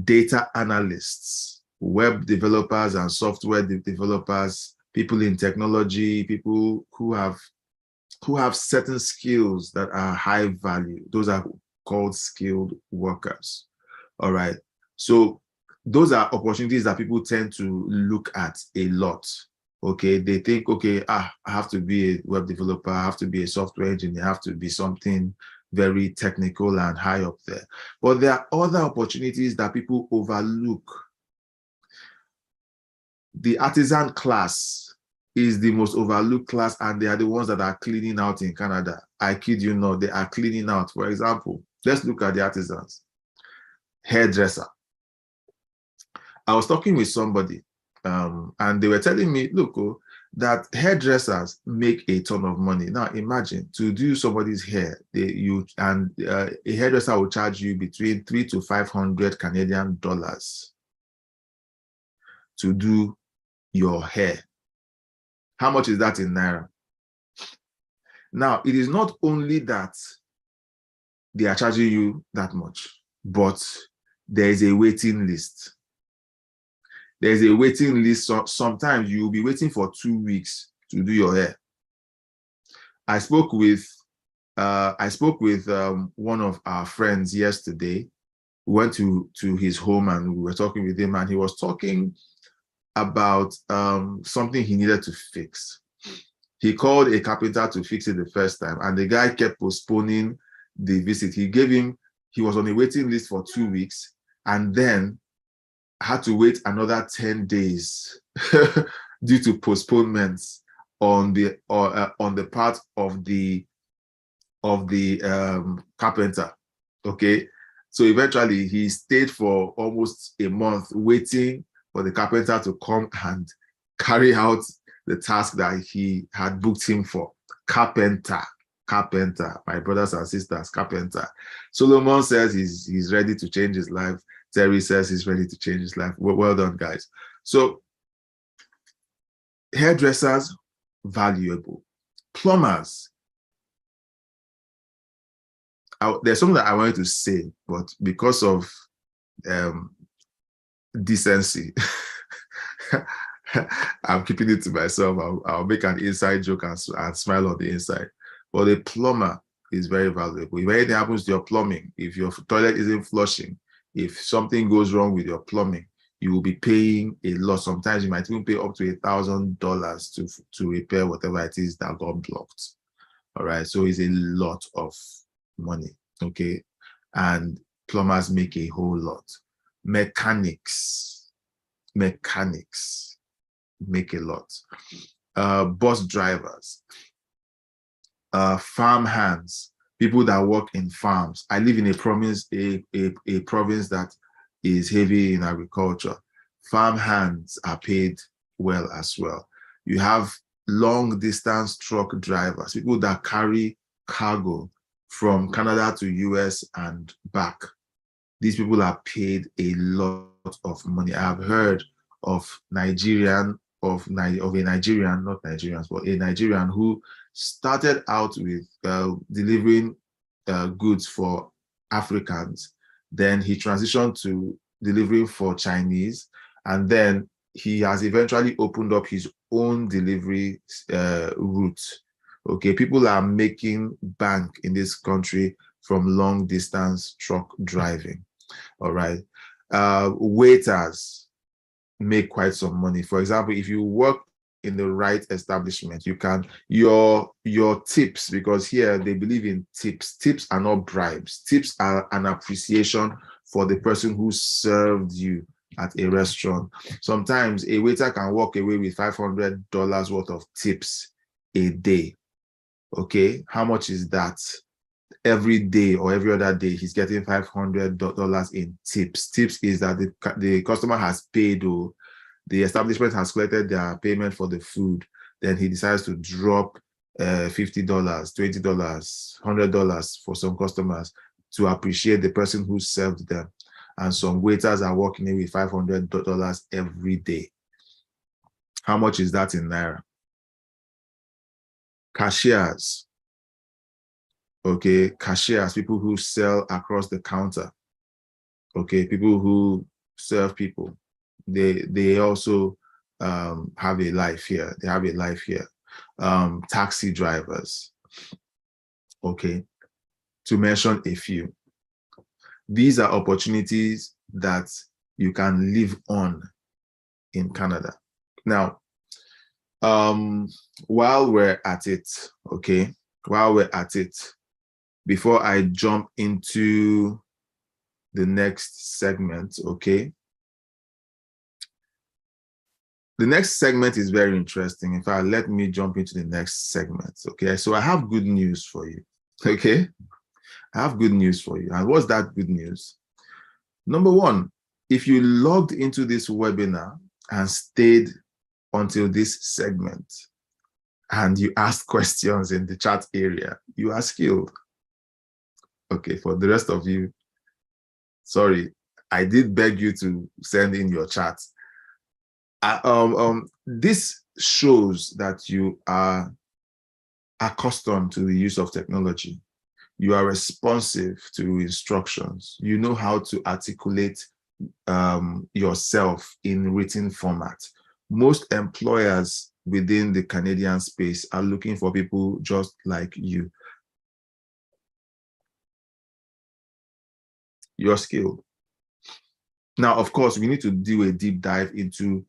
[SPEAKER 1] data analysts, web developers and software developers, people in technology, people who have certain skills that are high value. Those are called skilled workers. All right. So those are opportunities that people tend to look at a lot. Okay. They think, okay, I have to be a web developer, I have to be a software engineer, I have to be something very technical and high up there. But there are other opportunities that people overlook. The artisan class is the most overlooked class, and they are the ones that are cleaning out in Canada. I kid you not, they are cleaning out. For example, let's look at the artisans. Hairdresser. I was talking with somebody and they were telling me, look, that hairdressers make a ton of money. Now imagine to do somebody's hair, a hairdresser will charge you between 300 to 500 Canadian dollars to do your hair. How much is that in Naira? Now, it is not only that they are charging you that much, but there is a waiting list. There's a waiting list. So sometimes you will be waiting for 2 weeks to do your hair. I spoke with one of our friends yesterday. We went to his home and we were talking with him, and he was talking about something he needed to fix. He called a carpenter to fix it the first time, and the guy kept postponing the visit. He was on a waiting list for 2 weeks, and then had to wait another 10 days due to postponements on the part of the carpenter. Okay, so eventually he stayed for almost a month waiting for the carpenter to come and carry out the task that he had booked him for. Carpenter, my brothers and sisters, carpenter. Solomon says he's ready to change his life. Terry says he's ready to change his life. Well done, guys. So hairdressers, valuable. Plumbers. There's something that I wanted to say, but because of decency, I'm keeping it to myself. I'll make an inside joke and smile on the inside. But the plumber is very valuable. If anything happens to your plumbing, if your toilet isn't flushing, if something goes wrong with your plumbing, you will be paying a lot. Sometimes you might even pay up to $1,000 to repair whatever it is that got blocked. All right, so it's a lot of money. Okay, and plumbers make a whole lot. Mechanics make a lot. Bus drivers, farm hands, people that work in farms. I live in a province, a province that is heavy in agriculture. Farm hands are paid well as well. You have long distance truck drivers, people that carry cargo from Canada to US and back. These people are paid a lot of money. I have heard of Nigerian, of a Nigerian, not Nigerians, but a Nigerian who started out with delivering goods for Africans. Then he transitioned to delivering for Chinese, and then he has eventually opened up his own delivery route. Okay, people are making bank in this country from long distance truck driving. All right, waiters make quite some money. For example, if you work in the right establishment, you can your tips, because here they believe in tips. Tips are not bribes. Tips are an appreciation for the person who served you at a restaurant. Sometimes a waiter can walk away with $500 worth of tips a day. Okay, how much is that? Every day or every other day, he's getting $500 in tips. Tips is that the customer has paid, or the establishment has collected their payment for the food. Then he decides to drop $50, $20, $100 for some customers to appreciate the person who served them. And some waiters are walking away with $500 every day. How much is that in Naira? Cashiers. Okay, cashiers, people who sell across the counter. Okay, people who serve people. They also have a life here. They have a life here. Taxi drivers. Okay, to mention a few. These are opportunities that you can live on in Canada. Now, while we're at it, okay, before I jump into the next segment, okay? The next segment is very interesting. In fact, let me jump into the next segment, okay? So I have good news for you, okay? I have good news for you. And what's that good news? Number one, if you logged into this webinar and stayed until this segment and you asked questions in the chat area, you are skilled. Okay, for the rest of you, sorry, I did beg you to send in your chat. This shows that you are accustomed to the use of technology. You are responsive to instructions. You know how to articulate yourself in written format. Most employers within the Canadian space are looking for people just like you. You're skilled. Now, of course, we need to do a deep dive into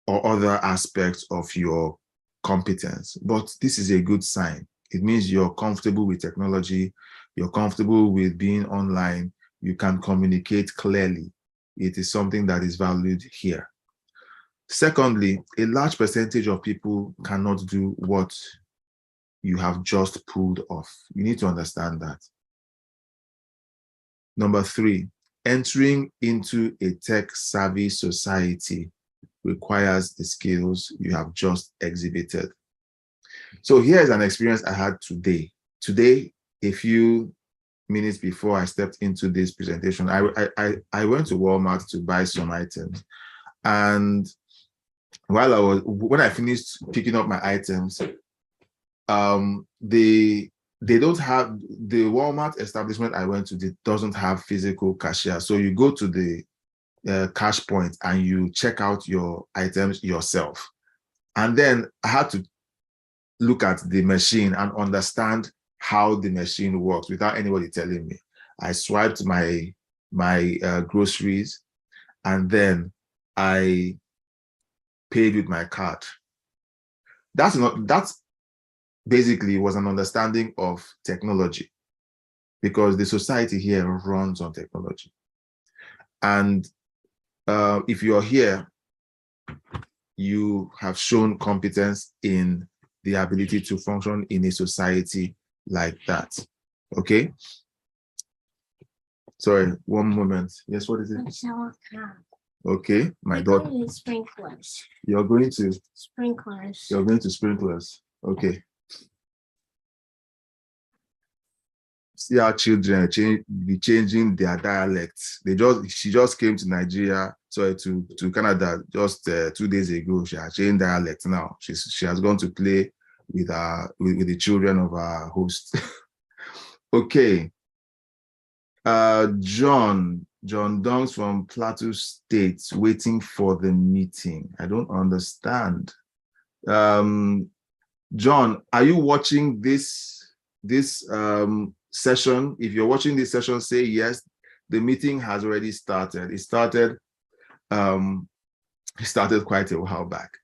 [SPEAKER 1] other aspects of your competence, but this is a good sign. It means you're comfortable with technology, you're comfortable with being online, you can communicate clearly. It is something that is valued here. Secondly, a large percentage of people cannot do what you have just pulled off. You need to understand that. Number three, entering into a tech-savvy society requires the skills you have just exhibited. So here's an experience I had today. Today, a few minutes before I stepped into this presentation, I went to Walmart to buy some items. And when I finished picking up my items, they don't have, the Walmart establishment I went to, doesn't have physical cashier. So you go to the cash point and you check out your items yourself. And then I had to look at the machine and understand how the machine works without anybody telling me. I swiped my groceries, and then I paid with my card. That's basically was an understanding of technology, because the society here runs on technology. And if you're here, you have shown competence in the ability to function in a society like that. Okay. Sorry, one moment. Yes, what is it? Okay, my daughter.
[SPEAKER 2] Sprinklers.
[SPEAKER 1] You're going to
[SPEAKER 2] Sprinklers.
[SPEAKER 1] You're going to sprinklers. Okay. see our children be changing their dialects. She just came to Nigeria, sorry, to Canada just 2 days ago. She has changed dialect now. She has gone to play with with the children of our host. Okay. John Dongs from Plateau State, waiting for the meeting. I don't understand. John, are you watching this session? If you're watching this session, say yes. The meeting has already started. It started quite a while back,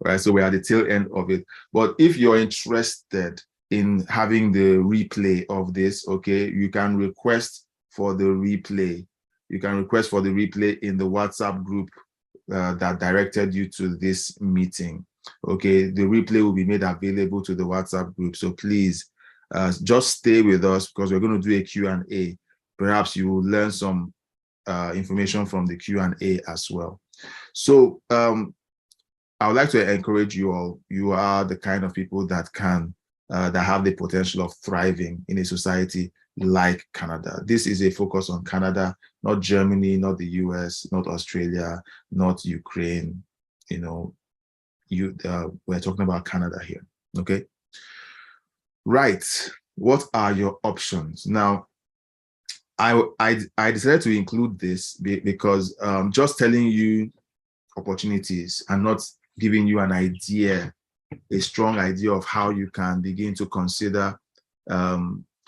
[SPEAKER 1] right? So we're at the tail end of it. But if you're interested in having the replay of this, okay, you can request for the replay. You can request for the replay in the WhatsApp group that directed you to this meeting. Okay, the replay will be made available to the WhatsApp group. So please just stay with us because we're going to do a Q&A. Perhaps you will learn some information from the Q&A as well. So I would like to encourage you all. You are the kind of people that that have the potential of thriving in a society like Canada. This is a focus on Canada, not Germany, not the US, not Australia, not Ukraine. You know, we're talking about Canada here. Okay. Right. What are your options? Now, I decided to include this because just telling you opportunities and not giving you an idea, a strong idea of how you can begin to consider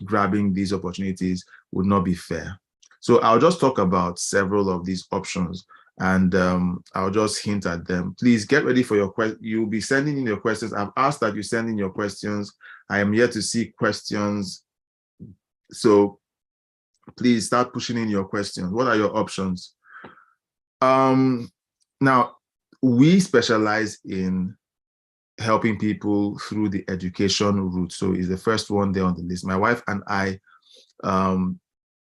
[SPEAKER 1] grabbing these opportunities would not be fair. So I'll just talk about several of these options and I'll just hint at them. Please get ready for your questions. You'll be sending in your questions. I've asked that you send in your questions. I am here to see questions. So please start pushing in your questions. What are your options? Now, we specialize in helping people through the education route. So it's the first one there on the list. My wife and I,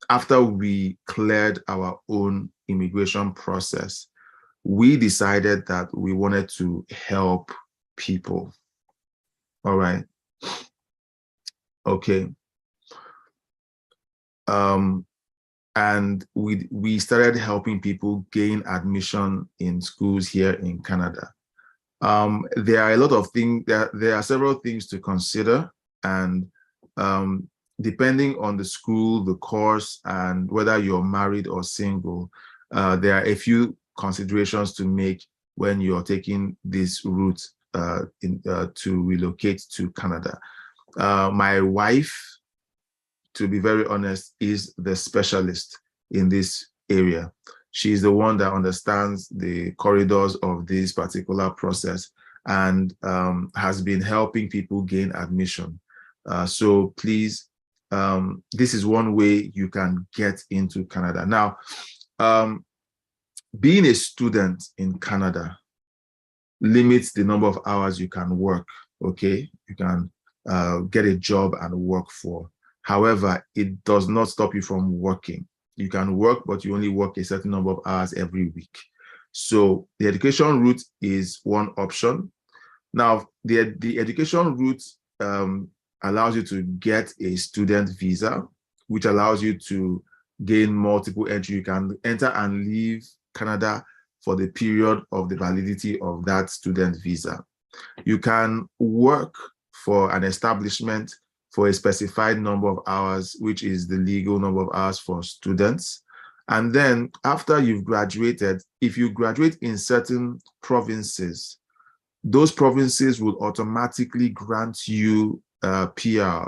[SPEAKER 1] after we cleared our own immigration process, we decided that we wanted to help people. All right. Okay. And we started helping people gain admission in schools here in Canada. There are a lot of things, there are several things to consider, and depending on the school, the course, and whether you're married or single, there are a few considerations to make when you're taking this route to relocate to Canada. My wife, to be very honest, is the specialist in this area. She's the one that understands the corridors of this particular process and has been helping people gain admission. So please, this is one way you can get into Canada. Now, being a student in Canada limits the number of hours you can work, okay? You can get a job and work for. However, it does not stop you from working. You can work, but you only work a certain number of hours every week. So the education route is one option. Now, the education route allows you to get a student visa, which allows you to gain multiple entry. You can enter and leave Canada for the period of the validity of that student visa. You can work for an establishment for a specified number of hours, which is the legal number of hours for students. And then after you've graduated, if you graduate in certain provinces, those provinces will automatically grant you PR.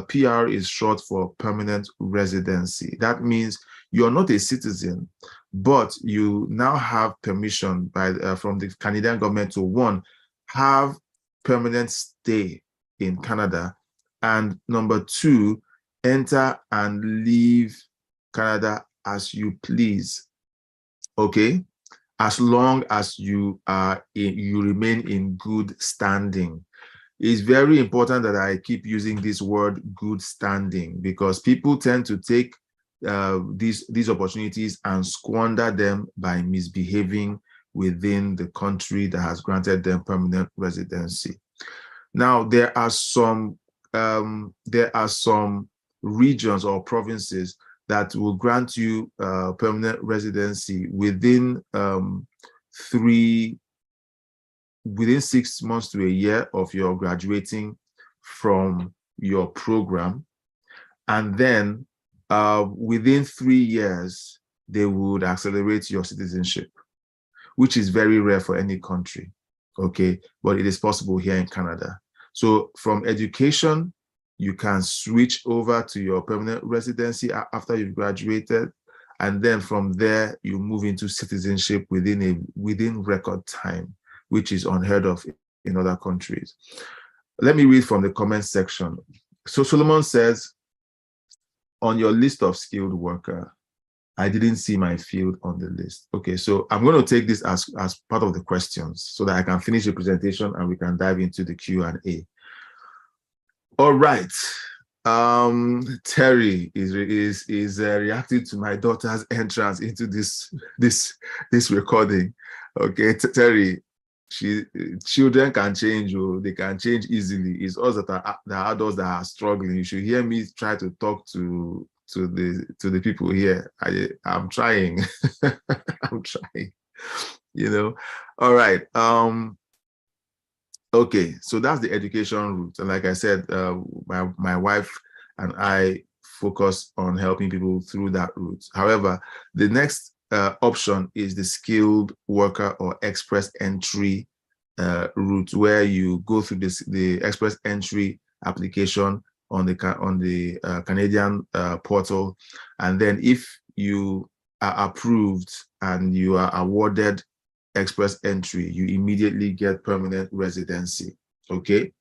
[SPEAKER 1] PR is short for permanent residency. That means you're not a citizen, but you now have permission from the Canadian government to, one, have permanent stay in Canada, and number two, enter and leave Canada as you please, okay? As long as you remain in good standing. It's very important that I keep using this word good standing, because people tend to take these opportunities and squander them by misbehaving within the country that has granted them permanent residency. Now, there are some regions or provinces that will grant you permanent residency within within 6 months to a year of your graduating from your program. And then within 3 years, they would accelerate your citizenship, which is very rare for any country, okay? But it is possible here in Canada. So from education, you can switch over to your permanent residency after you've graduated. And then from there, you move into citizenship within record time, which is unheard of in other countries. Let me read from the comment section. So Solomon says, on your list of skilled worker, I didn't see my field on the list. Okay, so I'm going to take this as part of the questions so that I can finish the presentation and we can dive into the Q&A. All right. Terry is reacting to my daughter's entrance into this recording. Okay, Terry, children can change, or they can change easily. It's us that are the adults that are struggling. You should hear me try to talk to the people here. I'm trying. I'm trying, you know. All right. Okay, so that's the education route. And like I said, my wife and I focus on helping people through that route. However, the next option is the skilled worker or express entry route, where you go through the express entry application on the Canadian portal. And then if you are approved and you are awarded express entry, you immediately get permanent residency. Okay.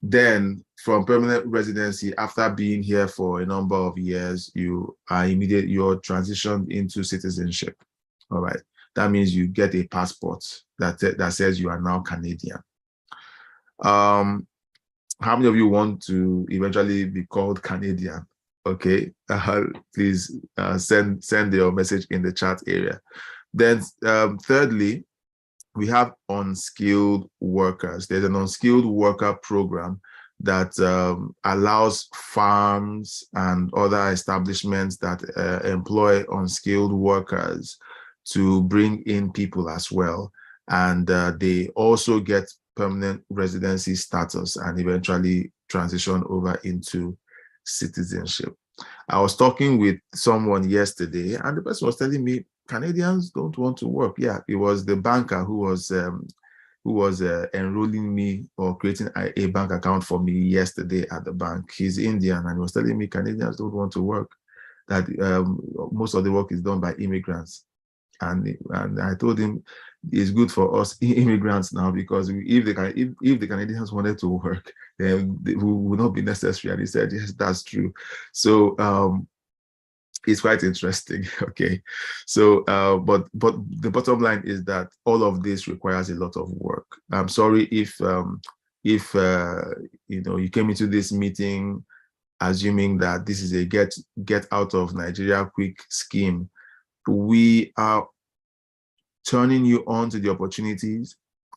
[SPEAKER 1] Then from permanent residency, after being here for a number of years, you're transitioned into citizenship. All right. That means you get a passport that says you are now Canadian. How many of you want to eventually be called Canadian? Okay, please send your message in the chat area. Then thirdly, we have unskilled workers. There's an unskilled worker program that allows farms and other establishments that employ unskilled workers to bring in people as well. And they also get permanent residency status and eventually transition over into citizenship. I was talking with someone yesterday, and the person was telling me Canadians don't want to work. Yeah, it was the banker who was enrolling me or creating a bank account for me yesterday at the bank. He's Indian, and he was telling me Canadians don't want to work, that most of the work is done by immigrants. And I told him it's good for us immigrants now, because if the Canadians wanted to work, then it would not be necessary. And he said, yes, that's true. So it's quite interesting. Okay, so but the bottom line is that all of this requires a lot of work. I'm sorry if you came into this meeting assuming that this is a get out of Nigeria quick scheme. We are turning you on to the opportunities,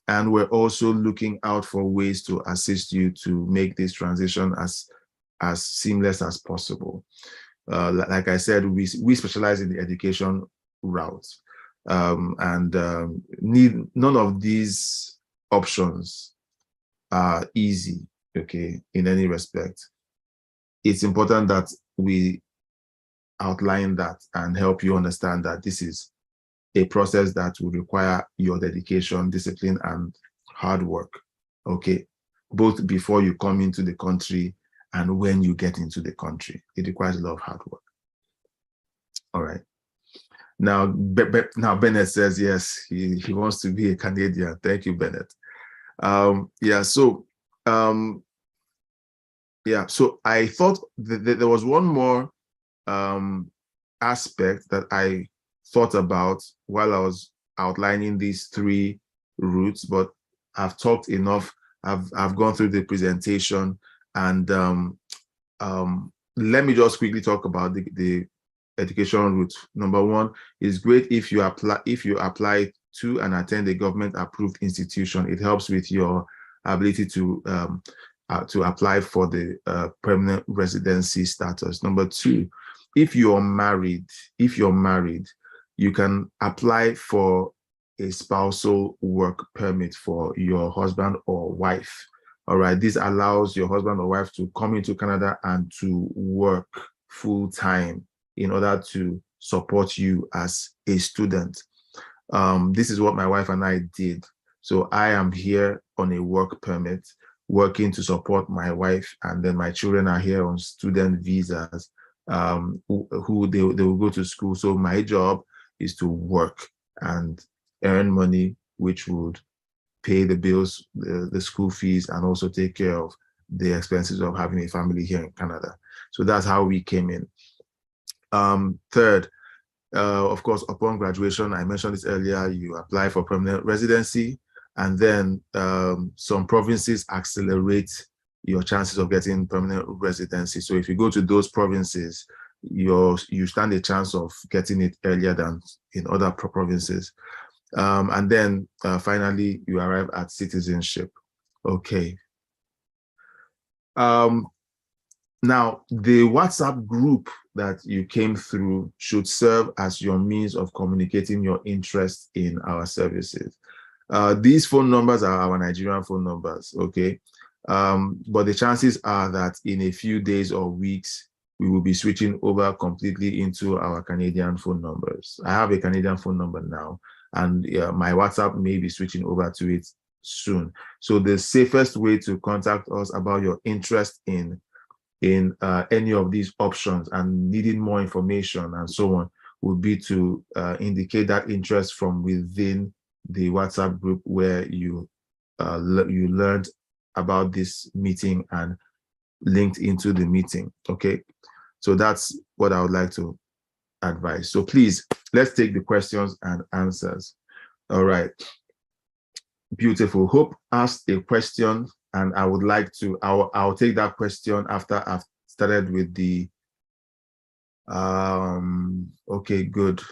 [SPEAKER 1] and we're also looking out for ways to assist you to make this transition as seamless as possible. Like I said, we specialize in the education route, and none of these options are easy, okay, in any respect. It's important that we outline that and help you understand that this is a process that will require your dedication, discipline, and hard work, okay, both before you come into the country and when you get into the country. It requires a lot of hard work. All right. Now Bennett says yes, he wants to be a Canadian. Thank you, Bennett. So I thought that there was one more aspect that I thought about while I was outlining these three routes, but I've talked enough. I've gone through the presentation, and let me just quickly talk about the education route. Number one, is great if you apply to and attend a government approved institution. It helps with your ability to to apply for the permanent residency status. Number two, if you're married, you can apply for a spousal work permit for your husband or wife. All right, this allows your husband or wife to come into Canada and to work full time in order to support you as a student. This is what my wife and I did. So I am here on a work permit, working to support my wife, and then my children are here on student visas, who they will go to school. So my job is to work and earn money, which would pay the bills, the school fees, and also take care of the expenses of having a family here in Canada. So that's how we came in. Third, of course, upon graduation, I mentioned this earlier, you apply for permanent residency, and then some provinces accelerate your chances of getting permanent residency. So if you go to those provinces, you stand a chance of getting it earlier than in other provinces. And then finally, you arrive at citizenship. Okay. Now, the WhatsApp group that you came through should serve as your means of communicating your interest in our services. These phone numbers are our Nigerian phone numbers, okay? But the chances are that in a few days or weeks, we will be switching over completely into our Canadian phone numbers. I have a Canadian phone number now, and my WhatsApp may be switching over to it soon. So the safest way to contact us about your interest in any of these options and needing more information and so on would be to indicate that interest from within the WhatsApp group where you learned about this meeting and linked into the meeting. Okay, so that's what I would like to advise. So please, let's take the questions and answers. All right, beautiful. Hope asked a question, and I would like to, I'll take that question after I've started with the, okay, good.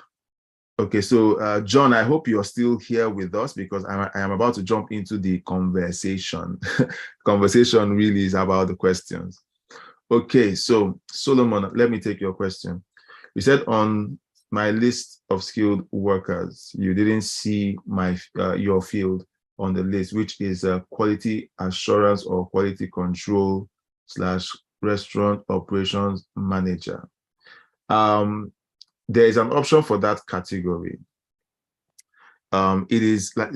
[SPEAKER 1] Okay, so John, I hope you're still here with us, because I am about to jump into the conversation. Conversation really is about the questions. Okay, so Solomon, let me take your question. You said on my list of skilled workers, you didn't see your field on the list, which is quality assurance or quality control / restaurant operations manager. There is an option for that category. It is like,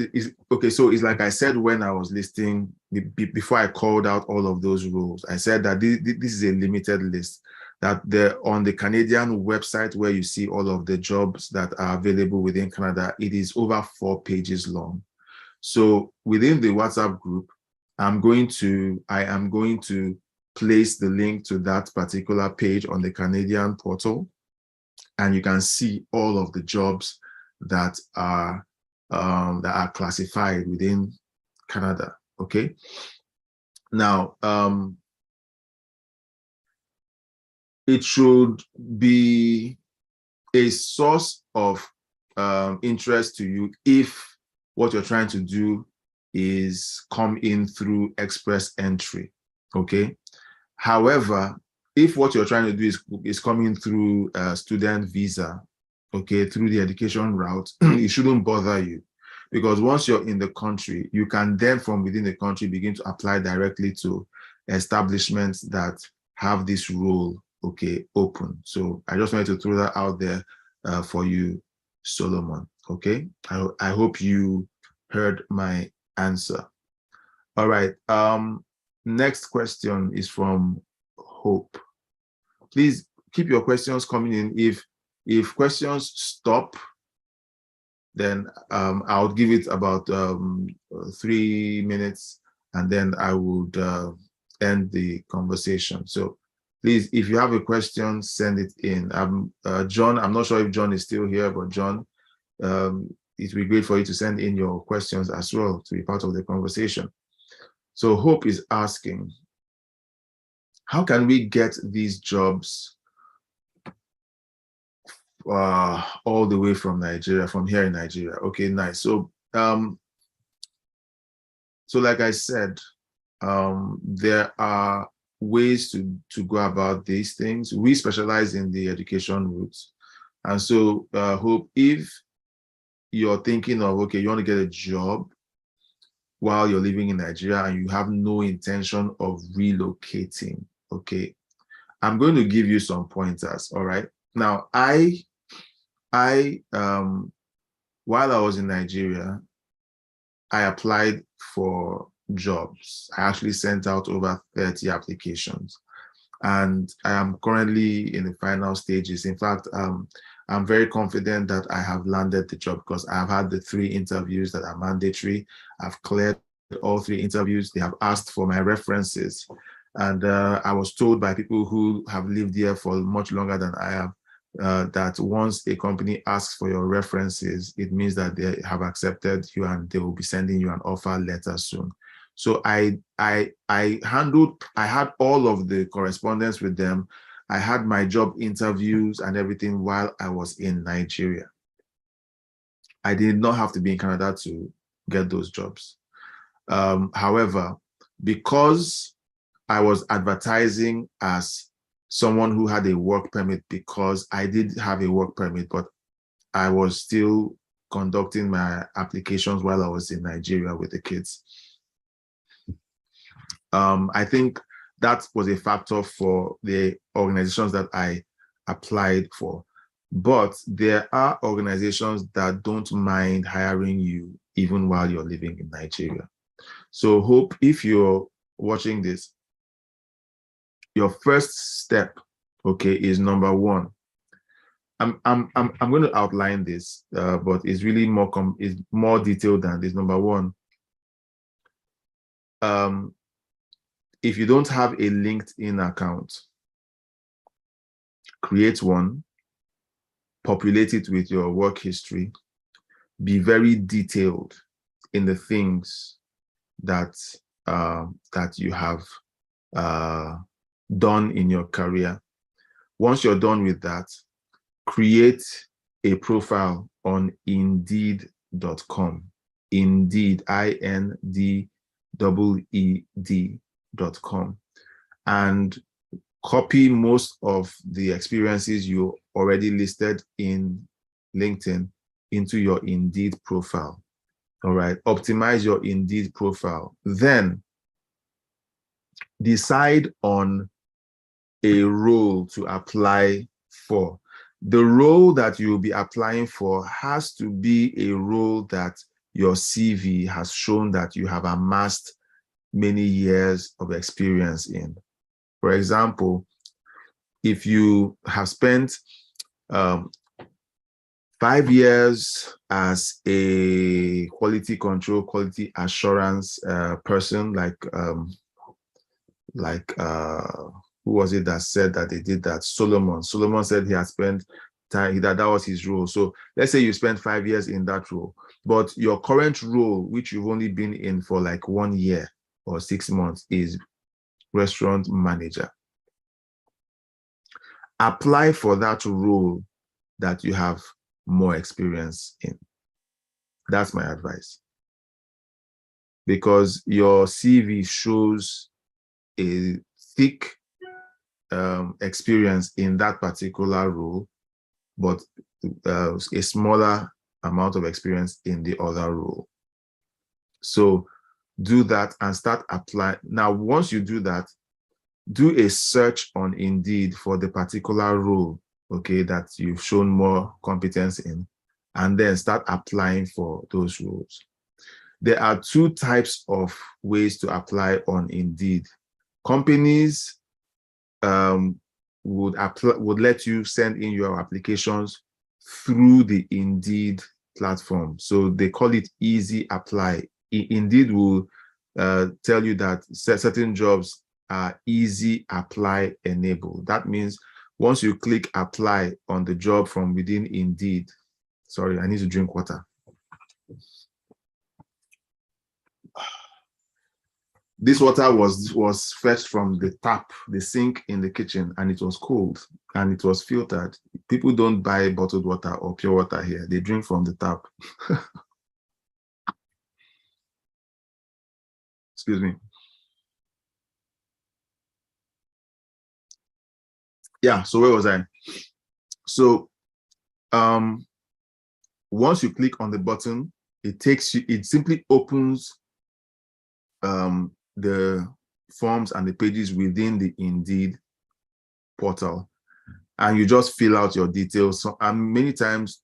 [SPEAKER 1] okay, so it's like I said when I was listing, before I called out all of those roles, I said that this is a limited list, that they're on the Canadian website where you see all of the jobs that are available within Canada. It is over 4 pages long. So within the WhatsApp group, I am going to place the link to that particular page on the Canadian portal, and you can see all of the jobs that are classified within Canada. Okay. Now, it should be a source of interest to you if what you're trying to do is come in through express entry. Okay. However, if what you're trying to do is coming through a student visa, okay, through the education route, it shouldn't bother you, because once you're in the country, you can then from within the country begin to apply directly to establishments that have this role, okay, open. So I just wanted to throw that out there for you, Solomon. Okay, I hope you heard my answer. All right. Next question is from Hope. Please keep your questions coming in. If questions stop, then I'll give it about 3 minutes, and then I would end the conversation. So please, if you have a question, send it in. John, I'm not sure if John is still here, but John, it would be great for you to send in your questions as well to be part of the conversation. So Hope is asking, how can we get these jobs all the way from Nigeria, from here in Nigeria? Okay, nice. So, so like I said, there are ways to go about these things. We specialize in the education routes. And so Hope, if you're thinking of, okay, you want to get a job while you're living in Nigeria and you have no intention of relocating, okay, I'm going to give you some pointers, all right? Now, while I was in Nigeria, I applied for jobs. I actually sent out over 30 applications. And I am currently in the final stages. In fact, I'm very confident that I have landed the job because I have had the 3 interviews that are mandatory. I've cleared all 3 interviews. They have asked for my references. And I was told by people who have lived here for much longer than I have that once a company asks for your references, it means that they have accepted you and they will be sending you an offer letter soon. So I had all of the correspondence with them. I had my job interviews and everything while I was in Nigeria. I did not have to be in Canada to get those jobs. However, because I was advertising as someone who had a work permit, because I did have a work permit, but I was still conducting my applications while I was in Nigeria with the kids. I think that was a factor for the organizations that I applied for. But there are organizations that don't mind hiring you even while you're living in Nigeria. So Hope, if you're watching this, your first step, okay, is number 1. I'm going to outline this, but it's really more detailed than this. Number 1, if you don't have a LinkedIn account, create one, populate it with your work history, be very detailed in the things that that you have done in your career. Once you're done with that, create a profile on Indeed.com. Indeed, INDEED.com, and copy most of the experiences you already listed in LinkedIn into your Indeed profile. All right, optimize your Indeed profile. Then decide on a role to apply for. The role that you'll be applying for has to be a role that your CV has shown that you have amassed many years of experience in. For example, if you have spent 5 years as a quality control, quality assurance person, who was it that said that they did that? Solomon said he had spent time, that was his role. So let's say you spent 5 years in that role, but your current role, which you've only been in for like 1 year or 6 months, is restaurant manager. Apply for that role that you have more experience in. That's my advice. Because your CV shows a thick experience in that particular role, but a smaller amount of experience in the other role. So do that and start applying. Now, once you do that, do a search on Indeed for the particular role, okay, that you've shown more competence in, and then start applying for those roles. There are 2 types of ways to apply on Indeed. Companies would let you send in your applications through the Indeed platform. So they call it easy apply. Indeed will tell you that certain jobs are easy apply enabled. That means once you click apply on the job from within Indeed, sorry, I need to drink water. This water was fetched from the tap, the sink in the kitchen, and it was cold and it was filtered. People don't buy bottled water or pure water here. They drink from the tap. Excuse me. Yeah, so where was I? So once you click on the button, it simply opens the forms and the pages within the Indeed portal, and you just fill out your details. So, and many times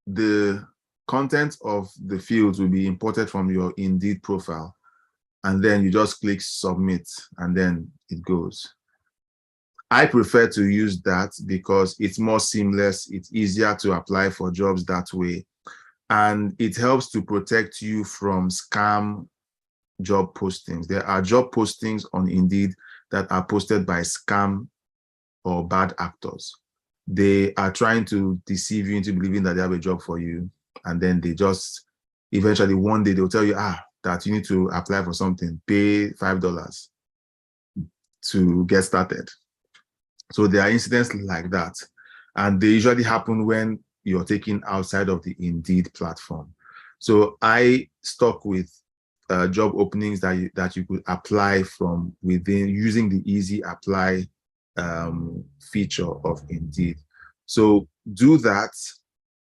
[SPEAKER 1] the content of the fields will be imported from your Indeed profile, and then you just click submit, and then it goes. I prefer to use that because it's more seamless. It's easier to apply for jobs that way, and it helps to protect you from scam job postings. There are job postings on Indeed that are posted by scam or bad actors. They are trying to deceive you into believing that they have a job for you, and then they just eventually one day they'll tell you that you need to apply for something, pay $5 to get started. So there are incidents like that, and they usually happen when you're taken outside of the Indeed platform. So I stuck with job openings that you could apply from within using the easy apply feature of Indeed. So do that.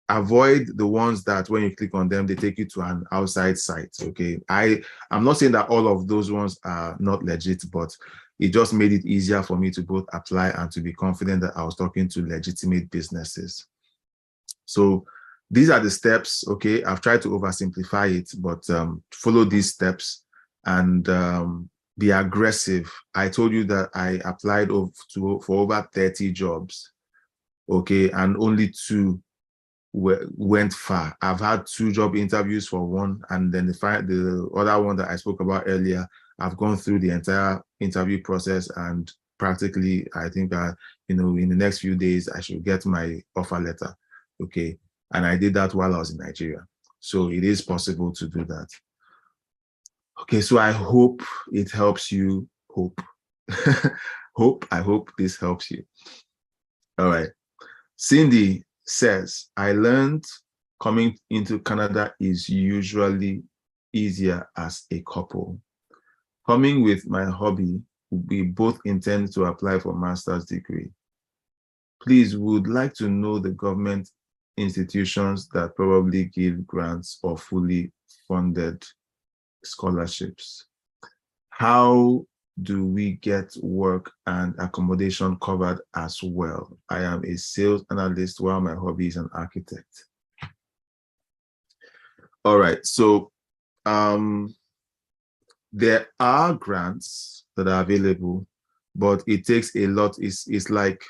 [SPEAKER 1] Avoid the ones that when you click on them, they take you to an outside site. Okay. I'm not saying that all of those ones are not legit, but it just made it easier for me to both apply and to be confident that I was talking to legitimate businesses. So these are the steps. Okay. I've tried to oversimplify it, but follow these steps and be aggressive. I told you that I applied for over 30 jobs. Okay. And only 2 went far. I've had 2 job interviews for one, and then the other one that I spoke about earlier, I've gone through the entire interview process, and practically, I think, in the next few days, I should get my offer letter. Okay. And I did that while I was in Nigeria. So it is possible to do that. Okay. So I hope it helps you. I hope this helps you. All right. Cindy says, I learned coming into Canada is usually easier as a couple. Coming with my hubby, we both intend to apply for master's degree. Please, would like to know the government institutions that probably give grants or fully funded scholarships. How do we get work and accommodation covered as well? I am a sales analyst while my hobby is an architect. All right, so there are grants that are available, but it takes a lot. It's like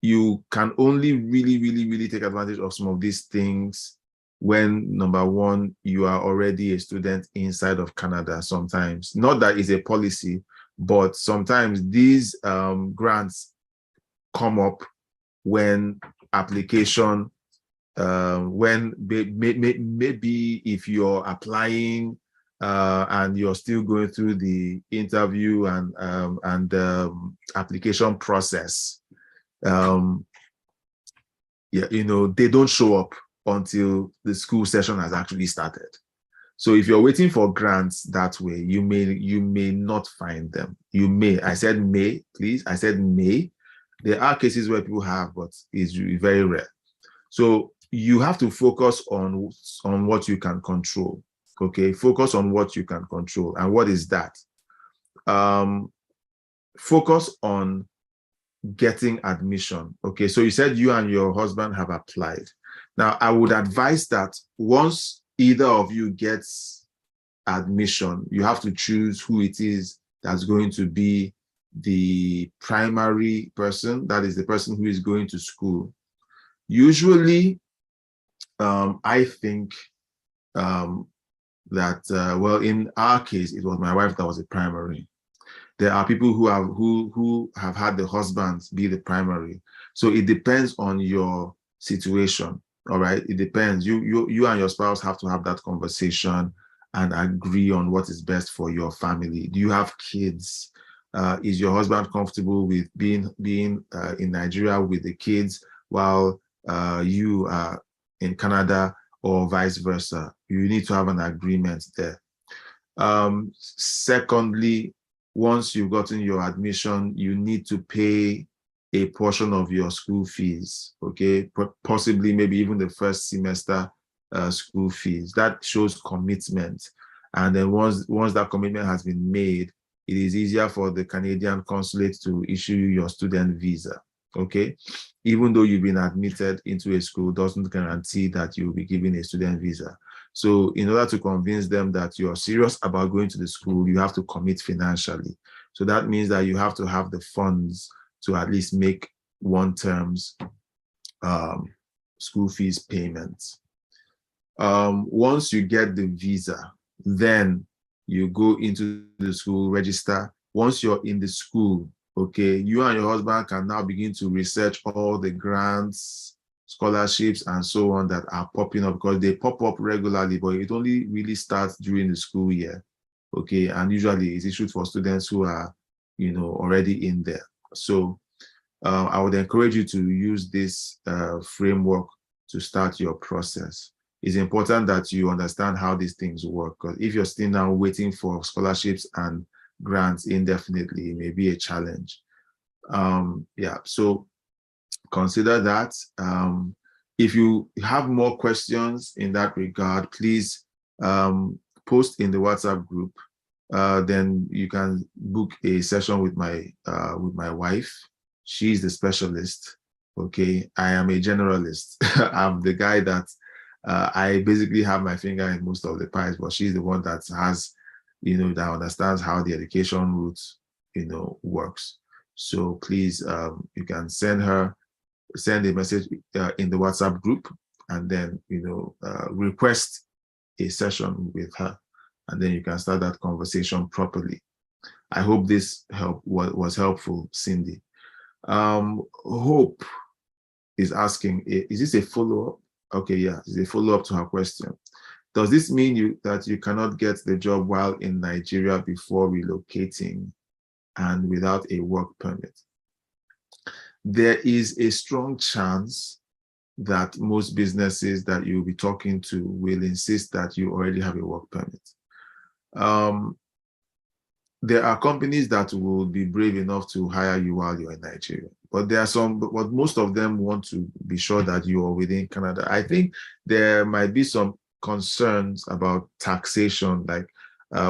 [SPEAKER 1] you can only really take advantage of some of these things when, number one, you are already a student inside of Canada sometimes. Not that it's a policy, but sometimes these grants come up when application, when maybe if you're applying and you're still going through the interview and application process, they don't show up until the school session has actually started. So if you're waiting for grants that way, you may not find them. You may. I said may, please. I said may. There are cases where people have, but it's very rare. So you have to focus on what you can control. Okay, focus on what you can control. And what is that? Focus on getting admission. Okay, so you said you and your husband have applied. Now, I would advise that once either of you gets admission, you have to choose who it is that's going to be the primary person, that is the person who is going to school. Usually, I think that, well, in our case, it was my wife that was the primary. There are people who have had the husbands be the primary. So it depends on your situation. All right. It depends. You and your spouse have to have that conversation and agree on what is best for your family. Do you have kids? Is your husband comfortable with being in Nigeria with the kids while you are in Canada, or vice versa? You need to have an agreement there. Secondly, once you've gotten your admission, you need to pay a portion of your school fees, okay? Possibly maybe even the first semester school fees. That shows commitment. And then once that commitment has been made, it is easier for the Canadian consulate to issue you your student visa, okay? Even though you've been admitted into a school, doesn't guarantee that you'll be given a student visa. So in order to convince them that you're serious about going to the school, you have to commit financially. So that means that you have to have the funds to at least make one term's school fees payments. Once you get the visa, then you go into the school, register. Once you're in the school, okay, you and your husband can now begin to research all the grants, scholarships, and so on that are popping up, because they pop up regularly, but it only really starts during the school year, okay? And usually it's issued for students who are, already in there. So I would encourage you to use this framework to start your process. It's important that you understand how these things work, because if you're still now waiting for scholarships and grants indefinitely, it may be a challenge. Yeah, so consider that. If you have more questions in that regard, please post in the WhatsApp group. Then you can book a session with my wife. She's the specialist. Okay, I am a generalist. I'm the guy that I basically have my finger in most of the pies, but she's the one that has, that understands how the education route, works. So please, you can send a message in the WhatsApp group, and then, request a session with her, and then you can start that conversation properly. I hope this was helpful, Cindy. Hope is asking, is this a follow-up? Okay, yeah, it's a follow-up to her question. Does this mean that you cannot get the job while in Nigeria before relocating and without a work permit? There is a strong chance that most businesses that you'll be talking to will insist that you already have a work permit. There are companies that will be brave enough to hire you while you're in Nigeria, but there are some, but most of them want to be sure that you are within Canada. I think there might be some concerns about taxation, like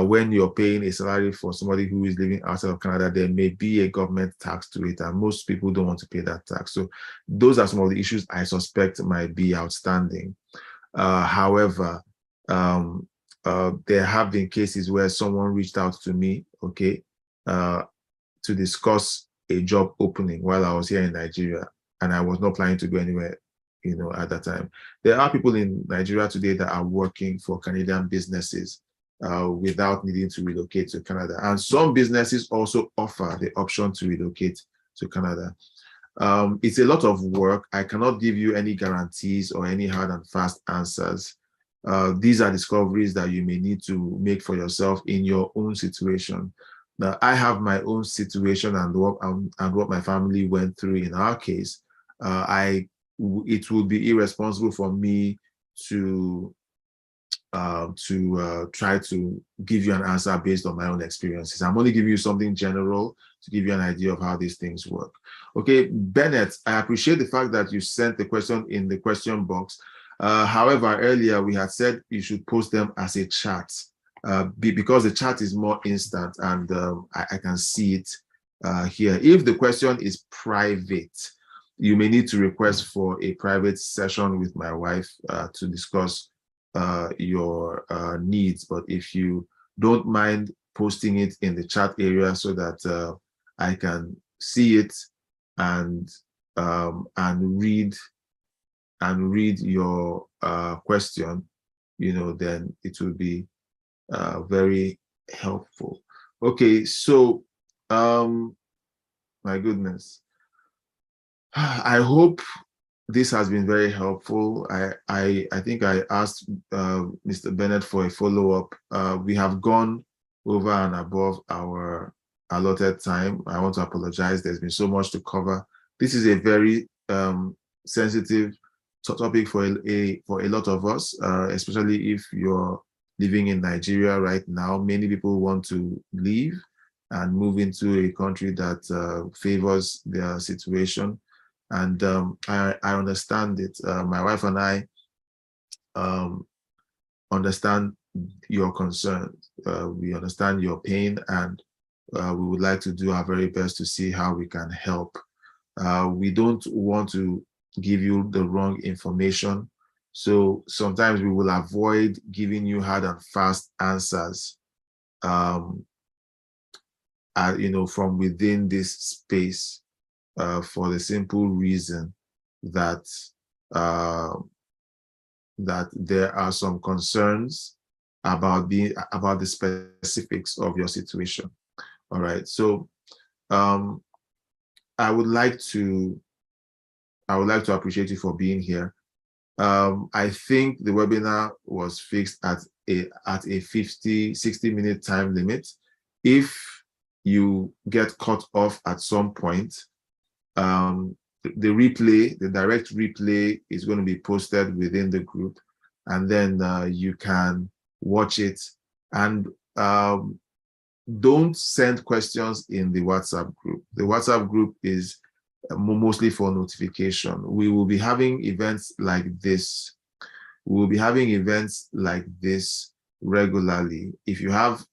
[SPEAKER 1] when you're paying a salary for somebody who is living outside of Canada, there may be a government tax to it, and most people don't want to pay that tax. So those are some of the issues I suspect might be outstanding. However, there have been cases where someone reached out to me, okay, to discuss a job opening while I was here in Nigeria, and I was not planning to go anywhere, at that time. There are people in Nigeria today that are working for Canadian businesses without needing to relocate to Canada. And some businesses also offer the option to relocate to Canada. It's a lot of work. I cannot give you any guarantees or any hard and fast answers. These are discoveries that you may need to make for yourself in your own situation. Now, I have my own situation and what my family went through in our case. It would be irresponsible for me to try to give you an answer based on my own experiences. I'm only giving you something general to give you an idea of how these things work. Okay, Bennett, I appreciate the fact that you sent the question in the question box. However, earlier we had said you should post them as a chat because the chat is more instant, and I can see it here. If the question is private, you may need to request for a private session with my wife to discuss your needs. But if you don't mind posting it in the chat area so that I can see it and read your question, then it will be very helpful. Okay, so my goodness, I hope this has been very helpful. I think I asked Mr. Bennett for a follow-up. We have gone over and above our allotted time. I want to apologize. There's been so much to cover. This is a very sensitive topic for a lot of us, especially if you're living in Nigeria right now. Many people want to leave, and move into a country that favors their situation. And I understand it. My wife and I understand your concerns. We understand your pain, and we would like to do our very best to see how we can help. We don't want to give you the wrong information. So sometimes we will avoid giving you hard and fast answers, from within this space, for the simple reason that that there are some concerns about the specifics of your situation. All right. So I would like to appreciate you for being here. I think the webinar was fixed at a 60-minute time limit. If you get cut off at some point, the direct replay is going to be posted within the group, and then you can watch it. And don't send questions in the WhatsApp group. The WhatsApp group is mostly for notification. We will be having events like this. We will be having events like this regularly. If you have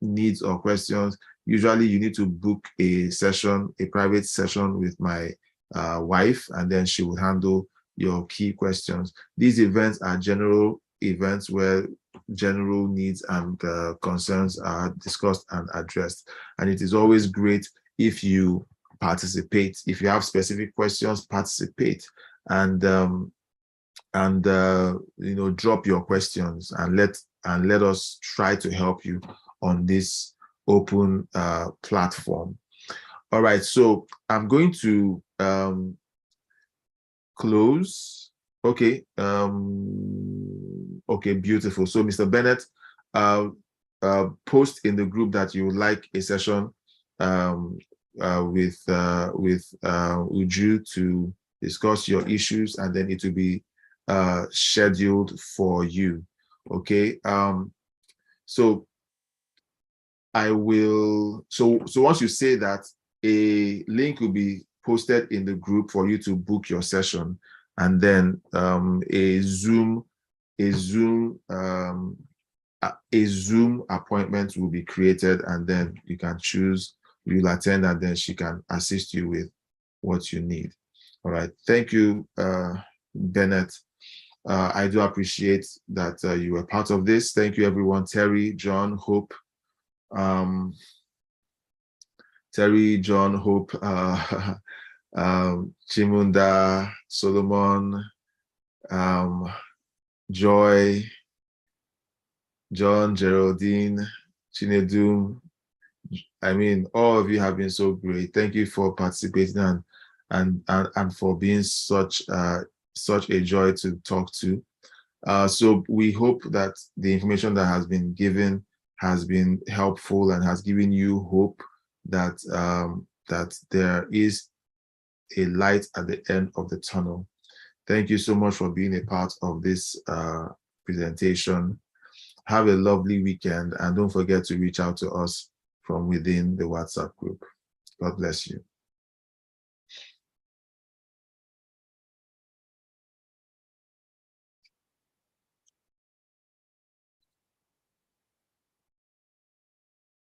[SPEAKER 1] needs or questions, usually you need to book a session, a private session with my wife, and then she will handle your key questions. These events are general events where general needs and concerns are discussed and addressed. And it is always great if you participate. If you have specific questions, participate, and drop your questions, and let us try to help you on this open platform. All right, so I'm going to close. Okay. Okay, beautiful. So Mr. Bennett, post in the group that you would like a session with Uju to discuss your issues, and then it will be scheduled for you. Okay. So I will. So once you say that, a link will be posted in the group for you to book your session, and then a Zoom appointment will be created, and then you can choose, you'll attend, and then she can assist you with what you need. All right. Thank you, Bennett. I do appreciate that you were part of this. Thank you, everyone. Terry, John, Hope, Chimunda, Solomon, Joy, John, Geraldine, Chinedum. I mean, all of you have been so great. Thank you for participating and for being such a joy to talk to. So we hope that the information that has been given has been helpful and has given you hope that that there is a light at the end of the tunnel. Thank you so much for being a part of this presentation. Have a lovely weekend, and don't forget to reach out to us from within the WhatsApp group. God bless you.